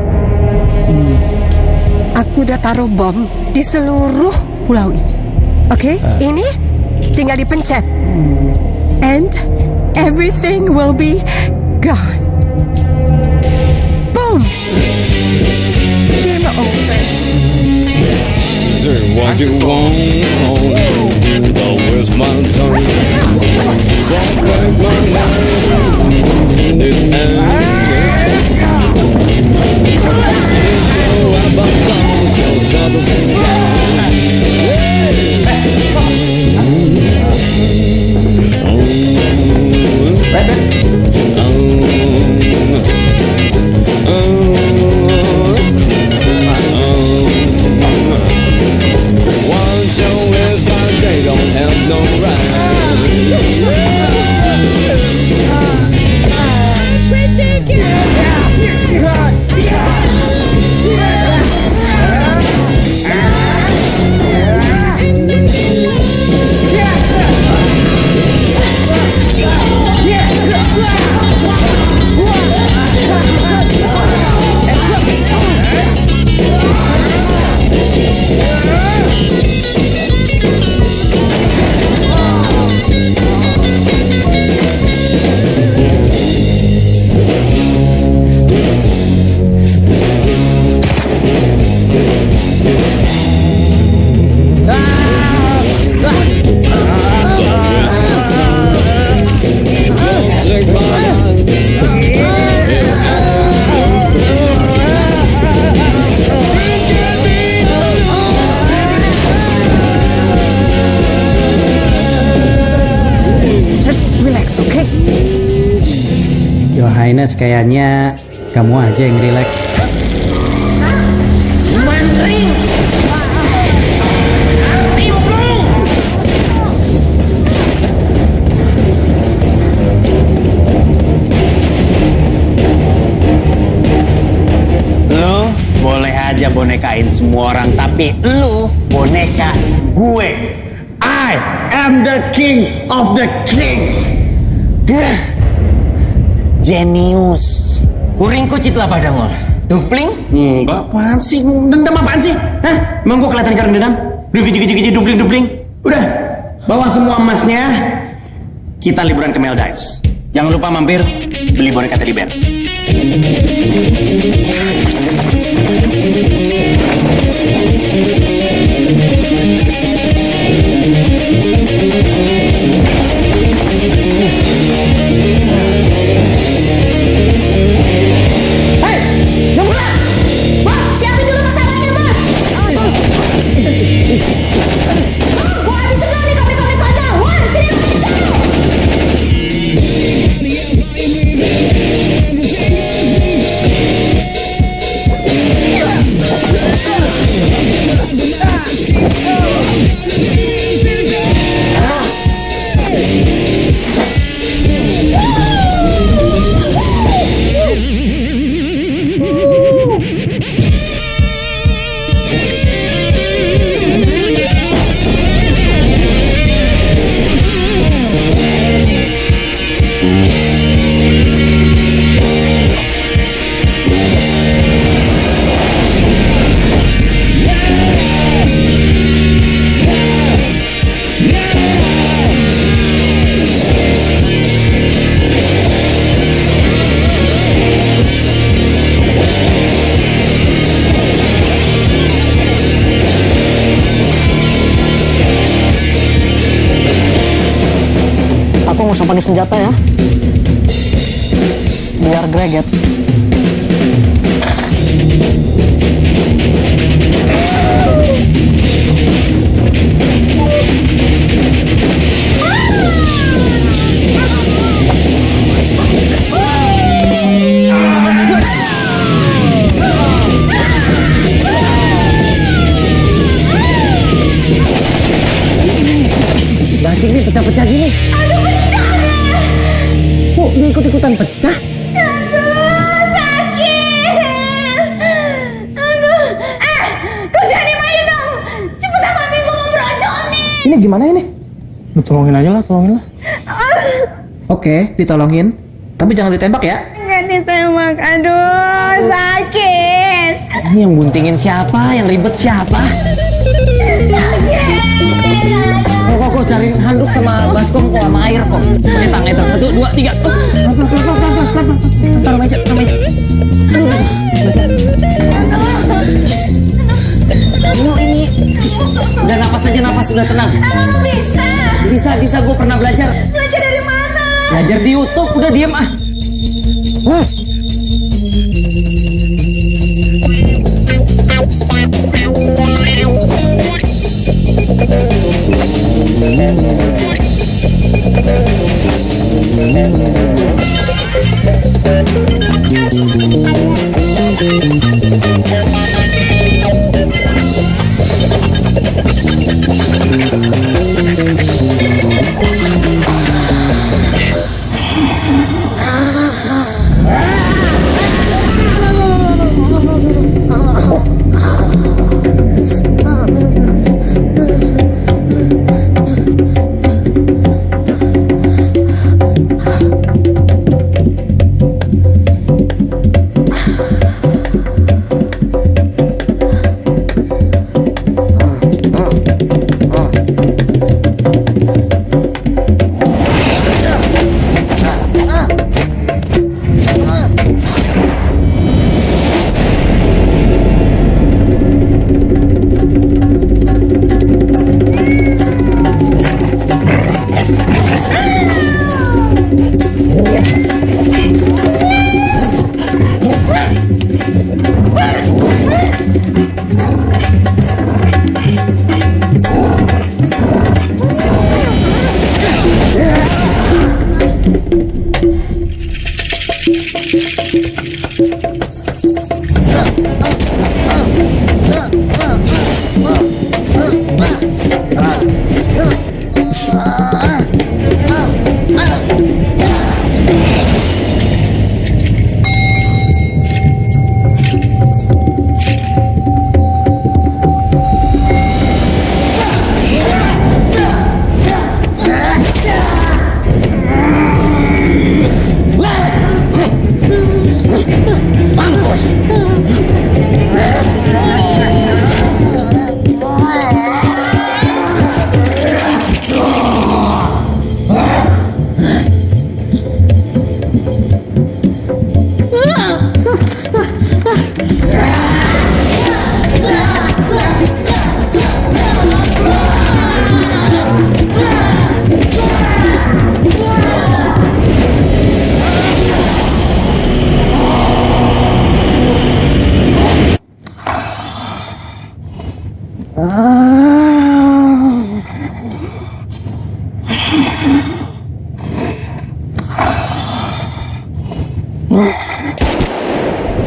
Aku udah taruh bom di seluruh pulau ini. Oke, ini tinggal dipencet. And everything will be gone. Boom. Game over. Say what you want, don't waste my time. Don't break my mind. It relax, oke? Your Highness, kayaknya kamu aja yang relax. Lu boleh aja bonekain semua orang, tapi lu boneka gue. I am the king of the kings. Genius. Kuringkuc itu apa dong? Dumpling? Enggak, apaan sih? Dendam apaan sih? Hah? Emang gue kelihatan karena dendam? Udah gigi dumpling. Udah, bawa semua emasnya. Kita liburan ke Maldives. Jangan lupa mampir beli boneka teddy bear. Aku nggak usah pakai senjata ya, biar greget. Bacing nih pecah-pecah gini. Aduh, pecah deh. Kok dia ikut-ikutan pecah? Aduh, sakit. Aduh, kau jangan dimain dong. Cepetan mami, gua mau berocok nih. Ini gimana ini? Lu tolongin aja lah. Oke, ditolongin. Tapi jangan ditembak ya. Nggak ditembak, aduh, sakit. Ini yang buntingin siapa? Yang ribet siapa? Kok cariin handuk sama baskom kok sama air kok. Etang. 1, 2, 3. Taruh meja. Aduh, ini. Udah napas aja, udah tenang. Bisa, gue pernah belajar. Belajar dari mana? Belajar di YouTube, udah diem ah.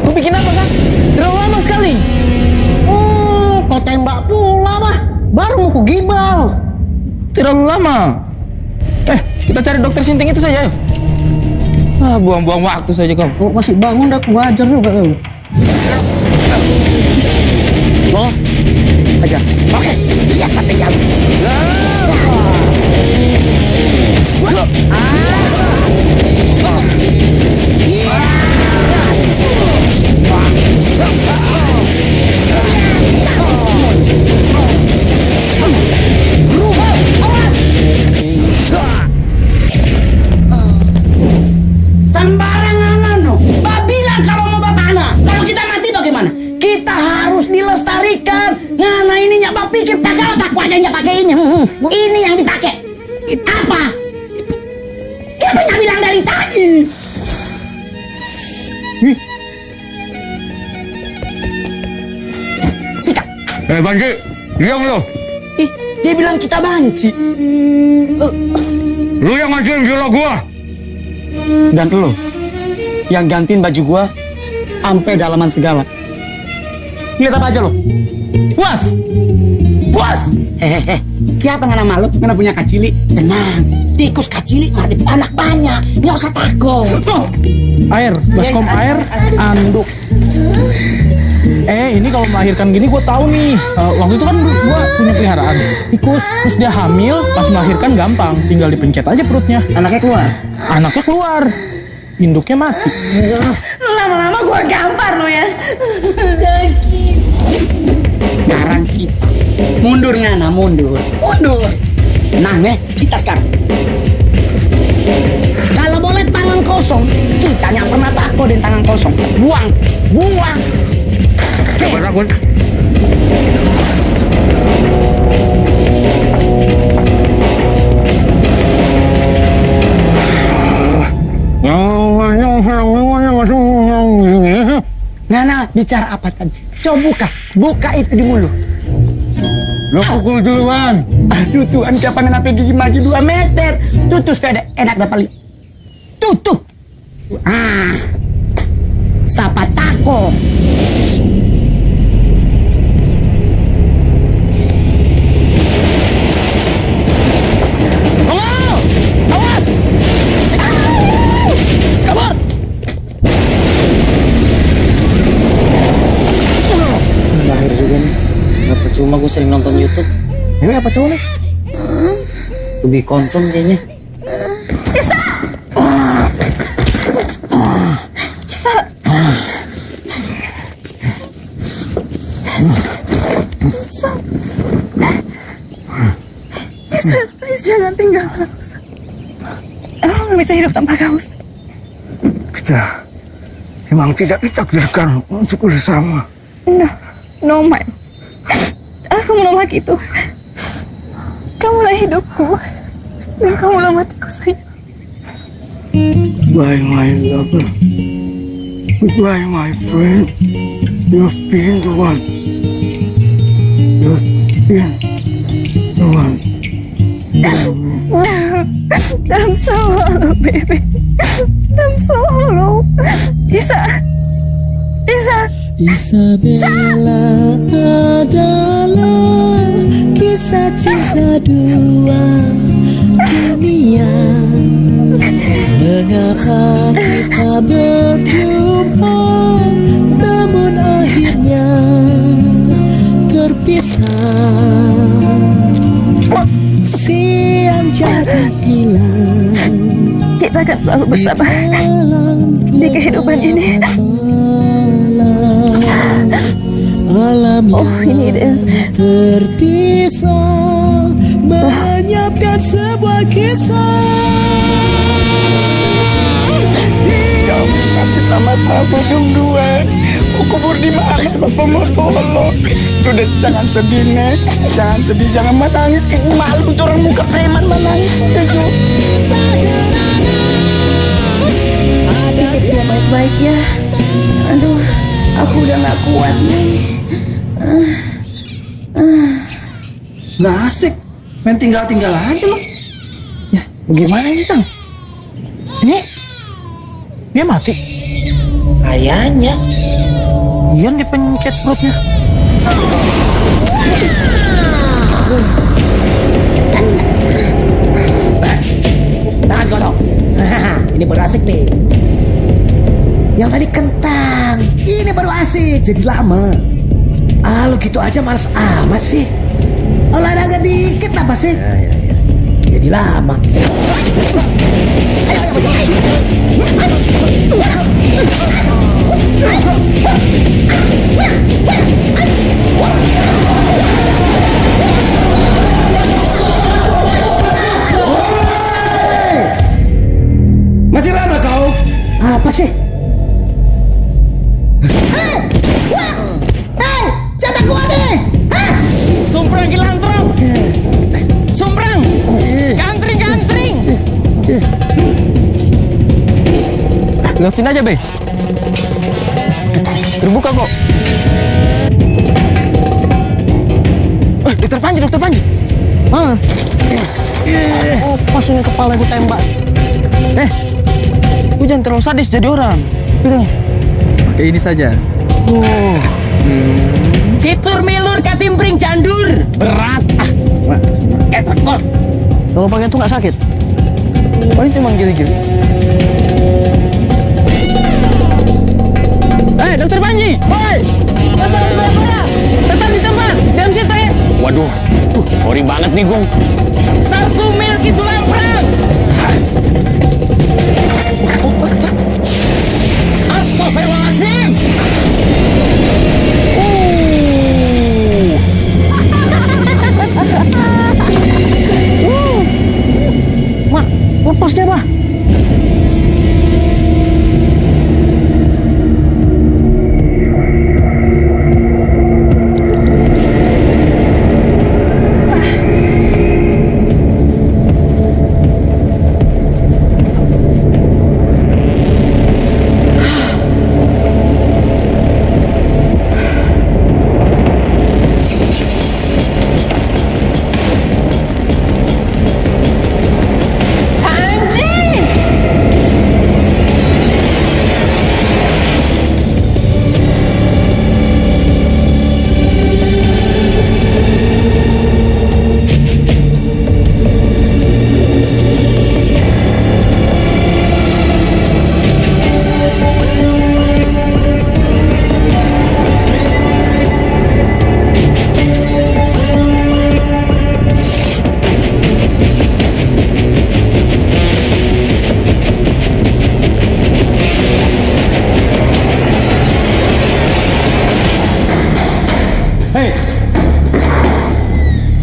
Lu bikin apa, Kang? Terlalu lama sekali. Kau tembak pula, bah. Baru mau ku gibal. Terlalu lama. Kita cari dokter Sinting itu saja, ayo. Buang-buang waktu saja kau. Oh, masih bangun dah, ku ajar juga kau. Oh, ajar. Oke, lihat tapi jam. Sembarangan anu. Bilang kalau mau bapana. Kalau kita mati bagaimana? Kita harus dilestarikan. Nah ininya Bap pikir pakai otak wajahnya pakai ini. Ini yang dipakai. Apa? Siapa yang bilang dari tadi? Sikat. Banci, diam lo. Dia bilang kita banci. Lu yang ngancing gila gua. Dan lo yang gantiin baju gua sampai dalaman segala. Lihat apa aja lo? Puas? Puas? Hehehe. Siapa ngana malu? Ngana punya kacili? Tenang. Tikus kacili mah ada anak banyak. Nggak usah takut. Air, baskom air, anduk. Ini kalau melahirkan gini gue tahu nih. Waktu itu kan gue punya peliharaan tikus, terus dia hamil, pas melahirkan gampang, tinggal dipencet aja perutnya. Anaknya keluar. Induknya mati. Lu lama-lama gue gampar lo ya. Sekarang kita mundur ngana, mundur. Nah kita sekarang. Kalau boleh tangan kosong, kita nggak pernah takut dengan tangan kosong. Buang. Siapa takut? Nana bicara apa tadi? Coba buka itu di mulut. Lo pukul duluan. Aduh Tuhan, kapan sampai gigi maju 2 meter. Tutup sepeda, enak dapat. Tutup. Sapa tako. Awas. Kabur. Lahir juga nih. Gak percuma gue sering nonton YouTube. Ini apa cowok nih? To be confirm kayaknya. Isa. Please jangan tinggalkan aku. Aku nggak bisa hidup tanpa kamu. Kita memang tidak ditakdirkan untuk bersama. No, Mike. Aku menolak itu. Kamulah hidupku dan kamulah matiku, sayang. Goodbye, my lover. Goodbye, my friend. You've been the one. You've been the one. I'm so hollow, baby. I'm so hollow. Isa. Isabella adalah kisah cinta dua dunia. Mengapa kita berjumpa namun akhirnya terpisah. Siang jadi hilang. Kita akan selalu bersama di kehidupan ini. Oh, ini terpisah menyiapkan sebuah kisah. Kami sama-sama berdua. Mau kubur di mana? Siapa mau tolong? Sudah jangan sedih, Nek. Jangan sedih, jangan menangis. Malu tuh orang muka preman menangis. Pikir dia baik-baik ya. Aduh, aku udah gak kuat nih. Nggak asik, main tinggal-tinggal aja lo. Ya, bagaimana ini Tang? Ini dia mati. Kayaknya Ian dipencet perutnya. Tahan kodok. Ini baru asik nih. Yang tadi kentang, ini baru asik. Jadi lama. Lu gitu aja males amat sih. Olahraga dikit apa sih? Ya. Jadi lama. Masih lama kau? Apa sih? Jatah gua nih! Sumprang kilantrang. Sumprang. Gantring. Lewat sini aja, Be. Terbuka kok. Dokter Panji. Oh, pas ini kepala gue tembak. Gue jangan terlalu sadis jadi orang. Pegang. Pakai ini saja. Fitur milur katimpring jandur. Berat. Ketekor. Kalau pakai itu nggak sakit. Paling cuma gili-gili. Dokter Panji. Woi. Tetap di tempat. Jangan situ ya. Waduh, sorry banget nih Gung. 1 mil gitu lamprang. Astagfirullahaladzim. Mak, lepas dia, Pak.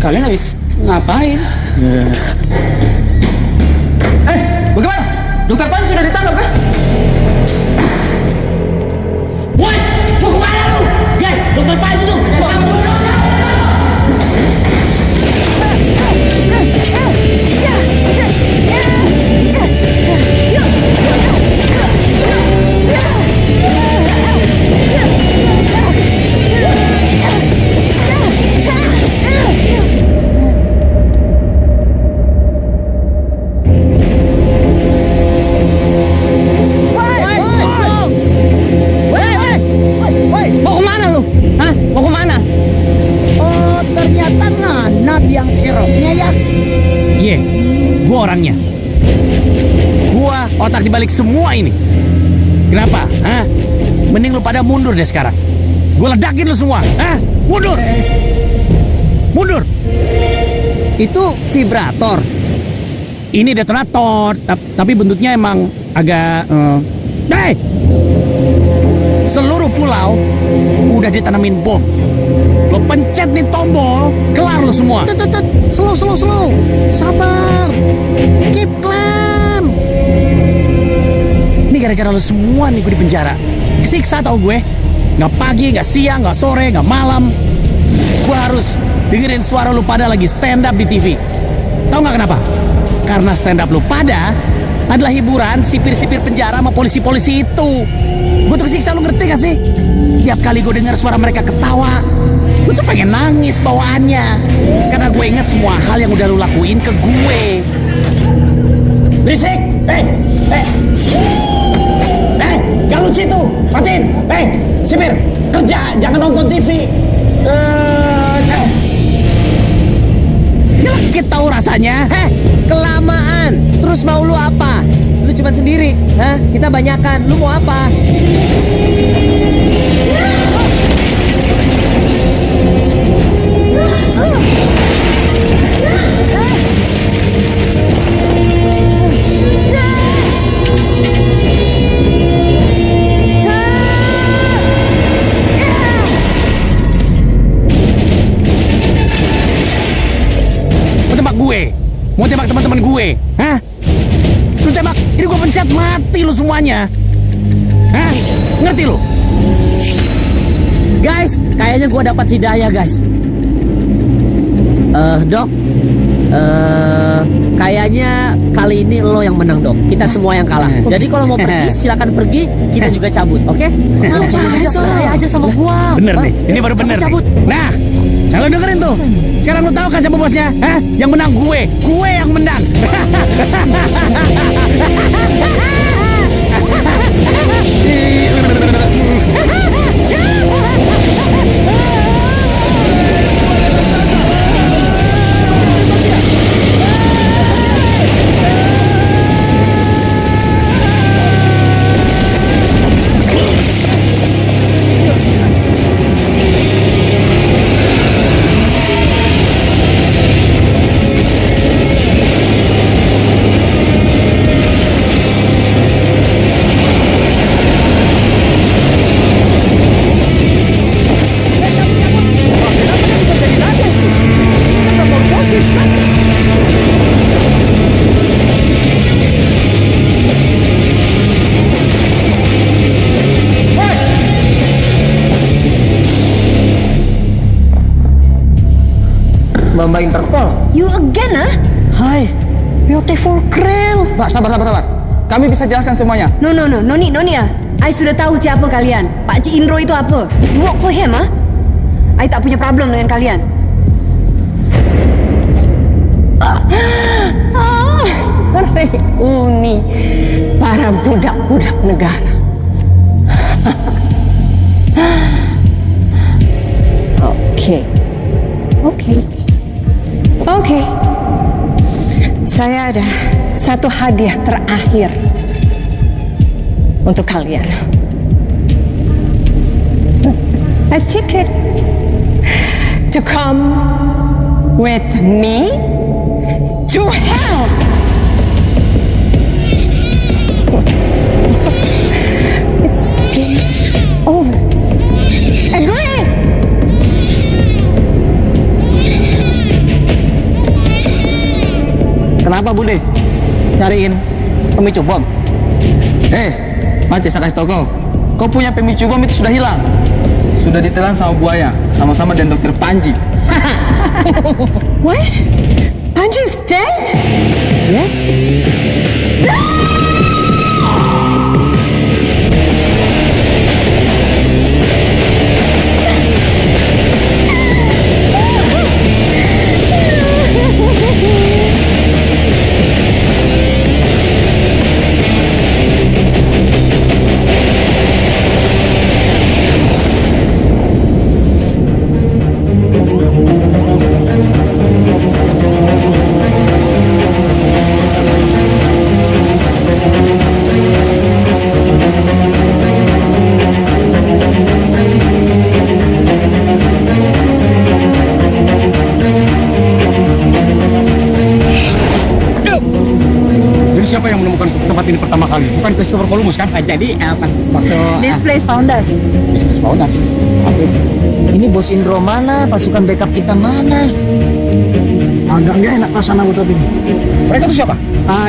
Kalian habis ngapain? Bagaimana? Dokter Panji sudah ditangkap kan? Woi, mau kemana lu? Guys, Dokter Panji tuh mau kabur. Mau kemana lu? Hah? Mau kemana? Oh, ternyata Nganab yang keroknya ya. Iya, gua orangnya. Gua otak dibalik semua ini. Kenapa? Hah? Mending lu pada mundur deh sekarang. Gua ledakin lu semua. Hah? Mundur. Mundur. Itu vibrator. Ini detonator, tapi bentuknya emang agak seluruh pulau udah ditanamin bom. Lo pencet nih tombol, kelar lo semua. Slow. Sabar. Keep calm. Ini gara-gara lo semua nih gue di penjara. Disiksa tau gue. Nggak pagi, nggak siang, nggak sore, nggak malam. Gue harus dengerin suara lo pada lagi stand up di TV. Tahu nggak kenapa? Karena stand up lo pada adalah hiburan sipir-sipir penjara sama polisi-polisi itu. Gue tuh kesiksa, lu ngerti gak sih? Tiap kali gue dengar suara mereka ketawa, gue tuh pengen nangis bawaannya. Karena gue inget semua hal yang udah lu lakuin ke gue. Berisik! Gak lucu itu! perhatiin. Sipir, kerja, jangan nonton TV. Nyelekit tahu rasanya. Kelamaan. Terus mau lu apa? Lu cuman sendiri, hah? Kita banyakan. Lu mau apa? Mau tembak teman-teman gue, hah? Lu tembak, ini gue pencet mati lu semuanya. Hah? Ngerti lu? Guys, kayaknya gue dapat hidayah, guys. Dok, kayaknya kali ini lo yang menang, Dok. Kita semua yang kalah. Jadi kalau mau pergi, silakan pergi. Kita juga cabut, oke? Percaya aja sama gua. Bener nih, ini baru bener nih. Nah, kalau dengerin tuh. Sekarang lu tahu kan siapa bosnya? Hah? Yang menang gue yang menang. Mbak Interpol. You again, ah? Hai, beautiful girl. Mbak, sabar. Kami bisa jelaskan semuanya. No need, ah. I sudah tahu siapa kalian. Pak Cik Indro itu apa? You work for him, ah? I tak punya problem dengan kalian. Uni, para budak-budak negara. Oke. Saya ada satu hadiah terakhir untuk kalian. A ticket to come with me to hell. It's game over. Agree? Kenapa Bude? Nyariin pemicu bom? Mace, saya kasih tau kau punya pemicu bom itu sudah hilang. Sudah ditelan sama buaya, sama-sama dengan dokter Panji. What? Panji's dead? Yes. Siapa yang menemukan tempat ini pertama kali? Bukan Christopher Columbus kan? Jadi apa? Waktu This place found us. Bisnis Paunas. ini bos Indro mana? Pasukan backup kita mana? Agak nggak enak perasaan aku tapi. Mereka itu siapa?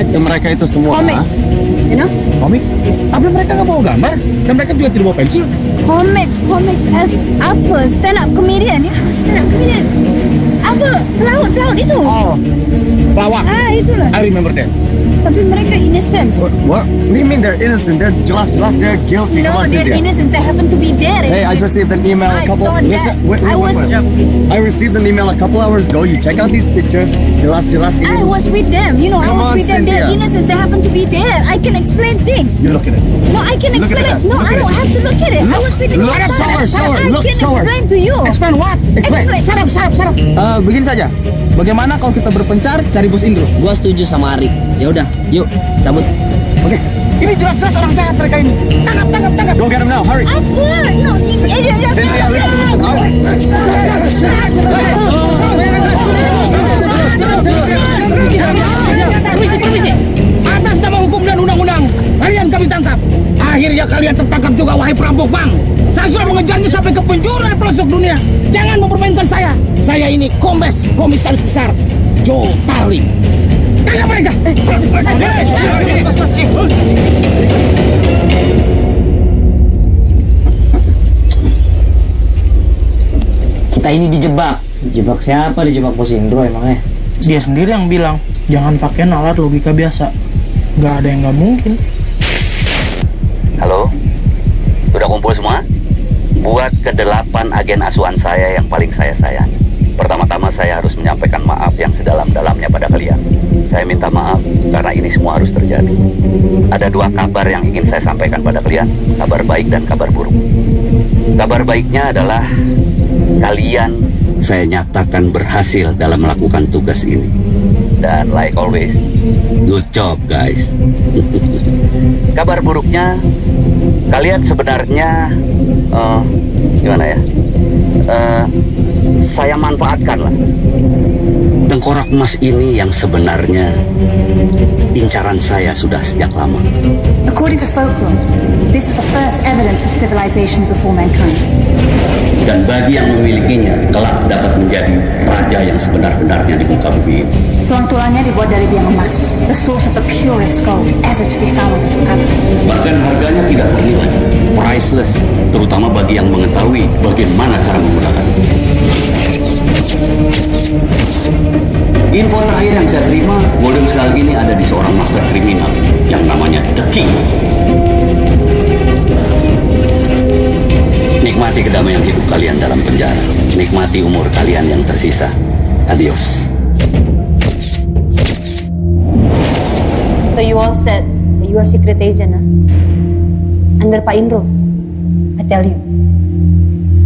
Mereka itu semua. Comics, you know? Komik. Tapi mereka nggak bawa gambar dan mereka juga tidak bawa pensil. Comics as apa? Stand up comedian ya? Stand up comedian. Apa? Pelaut itu. Oh, pelawak. Itulah. I remember them. Tapi mereka innocent. What do you mean they're innocent? They're jelas-jelas they're guilty. No, Come on, they're Cynthia. innocent. They happen to be there. Hey, I just received an email a couple. I received an email a couple hours ago. You check out these pictures. Jelas-jelas. I was with them. You know, Come I was on, with them. They're Cynthia. innocent. They happen to be there. I can explain things. You look at it. No, I can Look at explain that. it. No, Look I at don't it. have to look at it. I was with them. Look at it. Show her. I Look, can show her. explain to you. Explain what? Explain. Sarap. Begini saja. Bagaimana kalau kita berpencar cari Bos Indro? Gua setuju sama Ari. Ya udah, yuk cabut. Oke. Ini jelas-jelas orang jahat mereka ini. Tangkap. Go get him now. Hurry. Apa? No, Cynthia, listen. Permisi. Atas nama hukum dan undang-undang, kalian kami tangkap. Akhirnya kalian tertangkap juga, wahai perampok bank. Saya sudah mengejarnya sampai ke penjuru dan pelosok dunia. Jangan mempermainkan saya. Saya ini komisaris besar Joe Tarling. Tangkap mereka. Kita ini dijebak. Dijebak siapa? Dijebak Bos Indro emangnya? Dia sendiri yang bilang, jangan pakai nalar logika biasa. Gak ada yang gak mungkin. Halo, sudah kumpul semua? Buat ke-8 agen asuhan saya yang paling saya sayang. Pertama-tama saya harus menyampaikan maaf yang sedalam-dalamnya pada kalian. Saya minta maaf karena ini semua harus terjadi. Ada 2 kabar yang ingin saya sampaikan pada kalian, kabar baik dan kabar buruk. Kabar baiknya adalah kalian saya nyatakan berhasil dalam melakukan tugas ini. Dan like always, good job guys. Kabar buruknya, kalian sebenarnya gimana ya? Saya manfaatkan lah. Tengkorak emas ini yang sebenarnya incaran saya sudah sejak lama. According to folklore, this is the first evidence of civilization before mankind. Dan bagi yang memilikinya, kelak dapat menjadi raja yang sebenar-benarnya di muka bumi ini. Tulang-tulangnya dibuat dari biang emas, the source of the purest gold ever to be found on this planet. Bahkan harganya tidak ternilai, priceless, terutama bagi yang mengetahui bagaimana cara menggunakannya. Info terakhir yang saya terima, Golden Skull ini ada di seorang master kriminal yang namanya The King. Nikmati kedamaian hidup kalian dalam penjara. Nikmati umur kalian yang tersisa. Adios. So you all said that you are secret agent, under Pak Indro. I tell you,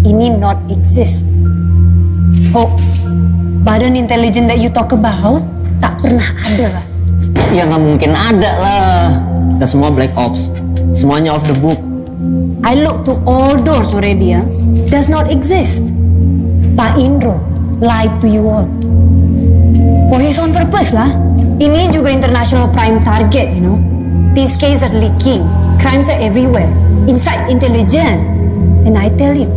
ini not exist. Hoax. Badan intelijen that you talk about tak pernah ada lah. Ya nggak mungkin ada lah. Kita semua black ops. Semuanya off the book. I look to all doors already, does not exist. Pak Indro lied to you all. For his own purpose lah. Ini juga international prime target, you know. These cases are leaking. Crimes are everywhere. Inside intelligence. And I tell you,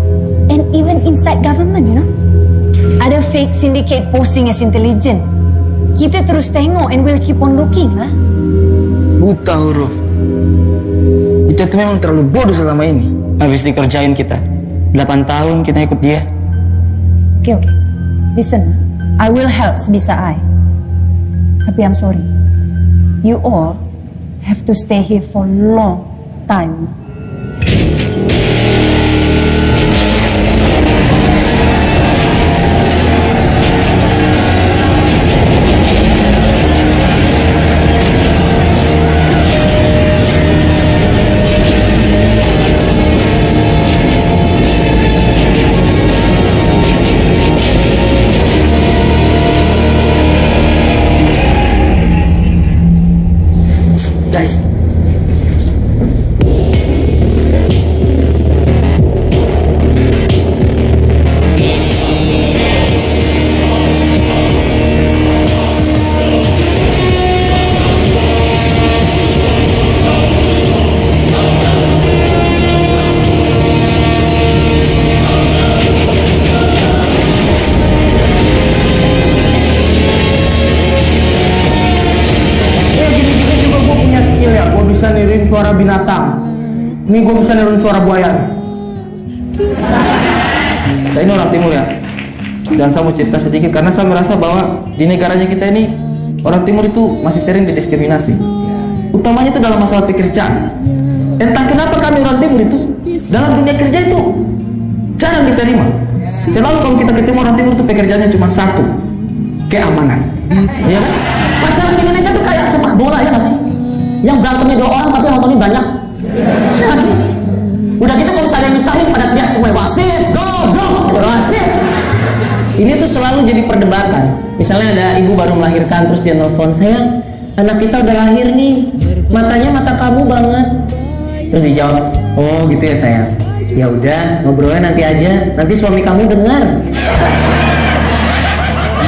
and even inside government, you know. Ada fake syndicate posing as intelligent. Kita terus tengok and we'll keep on looking lah. Buta huruf. Kita tuh memang terlalu bodoh selama ini. Habis dikerjain kita. 8 tahun kita ikut dia. Okay. Listen, I will help sebisa I. Tapi I'm sorry. You all have to stay here for long time. Guys, Suara binatang. Ini gue bisa niruin suara buaya nih. Saya ini orang timur ya. Dan saya mau cerita sedikit karena saya merasa bahwa di negaranya kita ini orang timur itu masih sering didiskriminasi. Utamanya itu dalam masalah pekerjaan. Entah kenapa kami orang timur itu dalam dunia kerja itu jarang diterima. Selalu kalau kita ketemu orang timur itu pekerjaannya cuma satu, keamanan. Ya, Pacaran di Indonesia tuh kayak sepak bola ya nggak sih? Yang berantemnya 2 orang tapi nontonnya banyak. Ya nggak sih? Udah gitu kalau misalnya misahin pada teriak semua wasit, go, wasit. Ini tuh selalu jadi perdebatan. Misalnya ada ibu baru melahirkan terus dia nelfon, sayang, anak kita udah lahir nih, matanya mata kamu banget. Terus dijawab, oh gitu ya sayang. Ya udah, ngobrolnya nanti aja. Nanti suami kamu dengar.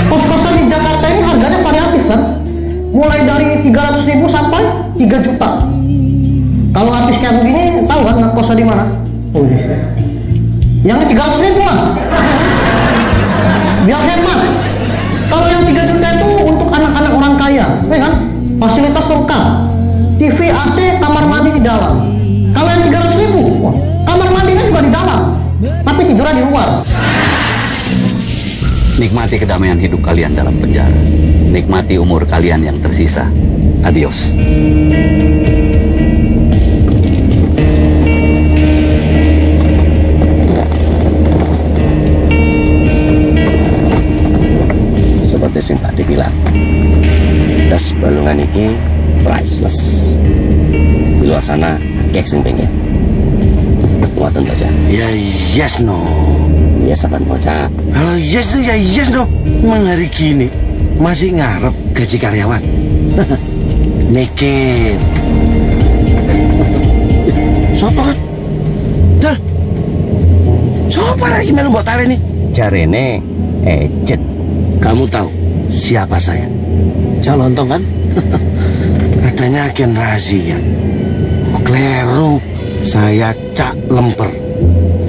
Kos-kosan di Jakarta ini harganya variatif kan? Mulai dari 300.000 sampai 3 juta. Kalau lapis kayak begini, tahu kan ngekosnya di mana? Oh iya. Yang 300.000 lah. Biar hemat. Kalau yang 3 juta itu untuk anak-anak orang kaya, ya kan? Fasilitas lengkap. TV, AC, kamar mandi di dalam. Kalau yang 300.000, wah, kamar mandinya juga di dalam, tapi tidurnya di luar. Nikmati kedamaian hidup kalian dalam penjara. Nikmati umur kalian yang tersisa. Adios. Seperti sing Pak dibilang, das balungan ini priceless. Di luar sana akeh sing pengen. Ngoten aja. Ya yes no. Yes apa bocah? Kalau yes tuh ya yes no. Emang hari gini masih ngarep gaji karyawan. Mikir. Sopo kan? Dal. Sopo lagi melu mbok taleni? Jarene Ejit. Kamu tahu siapa saya? Cak Lontong kan? Katanya agen rahasia. Kleru. Saya Cak Lemper,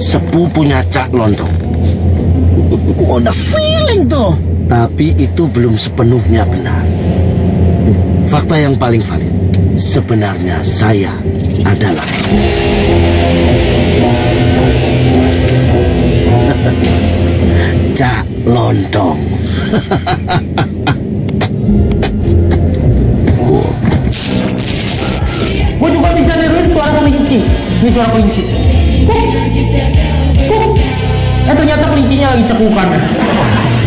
sepupunya Cak Lontong. Udah feeling tuh. Tapi itu belum sepenuhnya benar. Fakta yang paling valid, sebenarnya saya adalah Cak Lontong. Gue juga bisa niruin suara kelinci. Ini suara kelinci. Ternyata kelincinya lagi cekukan.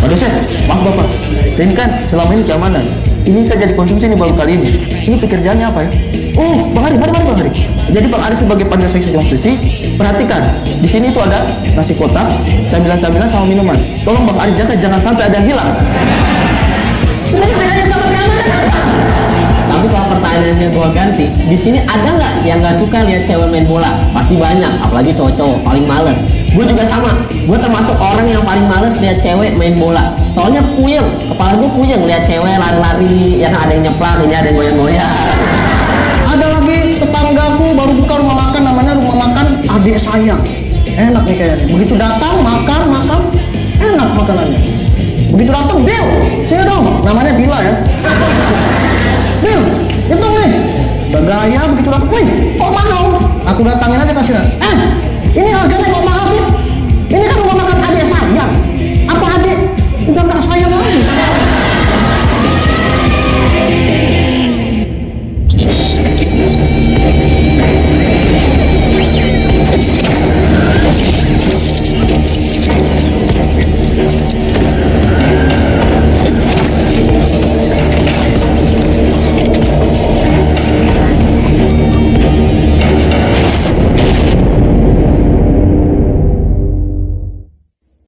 Waduh Chef, maaf Bapak. Ini kan selama ini keamanan. Ini saya jadi konsumsi nih baru kali ini. Ini pekerjaannya apa ya? Oh, Bang Ari, mari Bang Ari. Jadi Bang Ari sebagai panitia seleksi komposisi, perhatikan. Di sini tuh ada nasi kotak, camilan-camilan sama minuman. Tolong Bang Ari jaga jangan sampai ada yang hilang. Tapi kalau pertanyaannya gua ganti, di sini ada nggak yang nggak suka lihat cewek main bola? Pasti banyak, apalagi cowok-cowok paling males. Gue juga sama, gue termasuk orang yang paling males lihat cewek main bola. Soalnya puyeng, kepala gue puyeng lihat cewek lari-lari, yang ada yang nyeplak, ini ada yang goyang-goyang. Ada lagi tetanggaku baru buka rumah makan, namanya rumah makan adik saya. Enak nih kayaknya. Begitu datang makan, enak makanannya. Begitu datang, Bill, sini dong. Namanya Bila ya. Bill, hitung nih. Bergaya begitu datang, wih, kok mahal? Aku datangin aja kasihnya. Ini harganya kok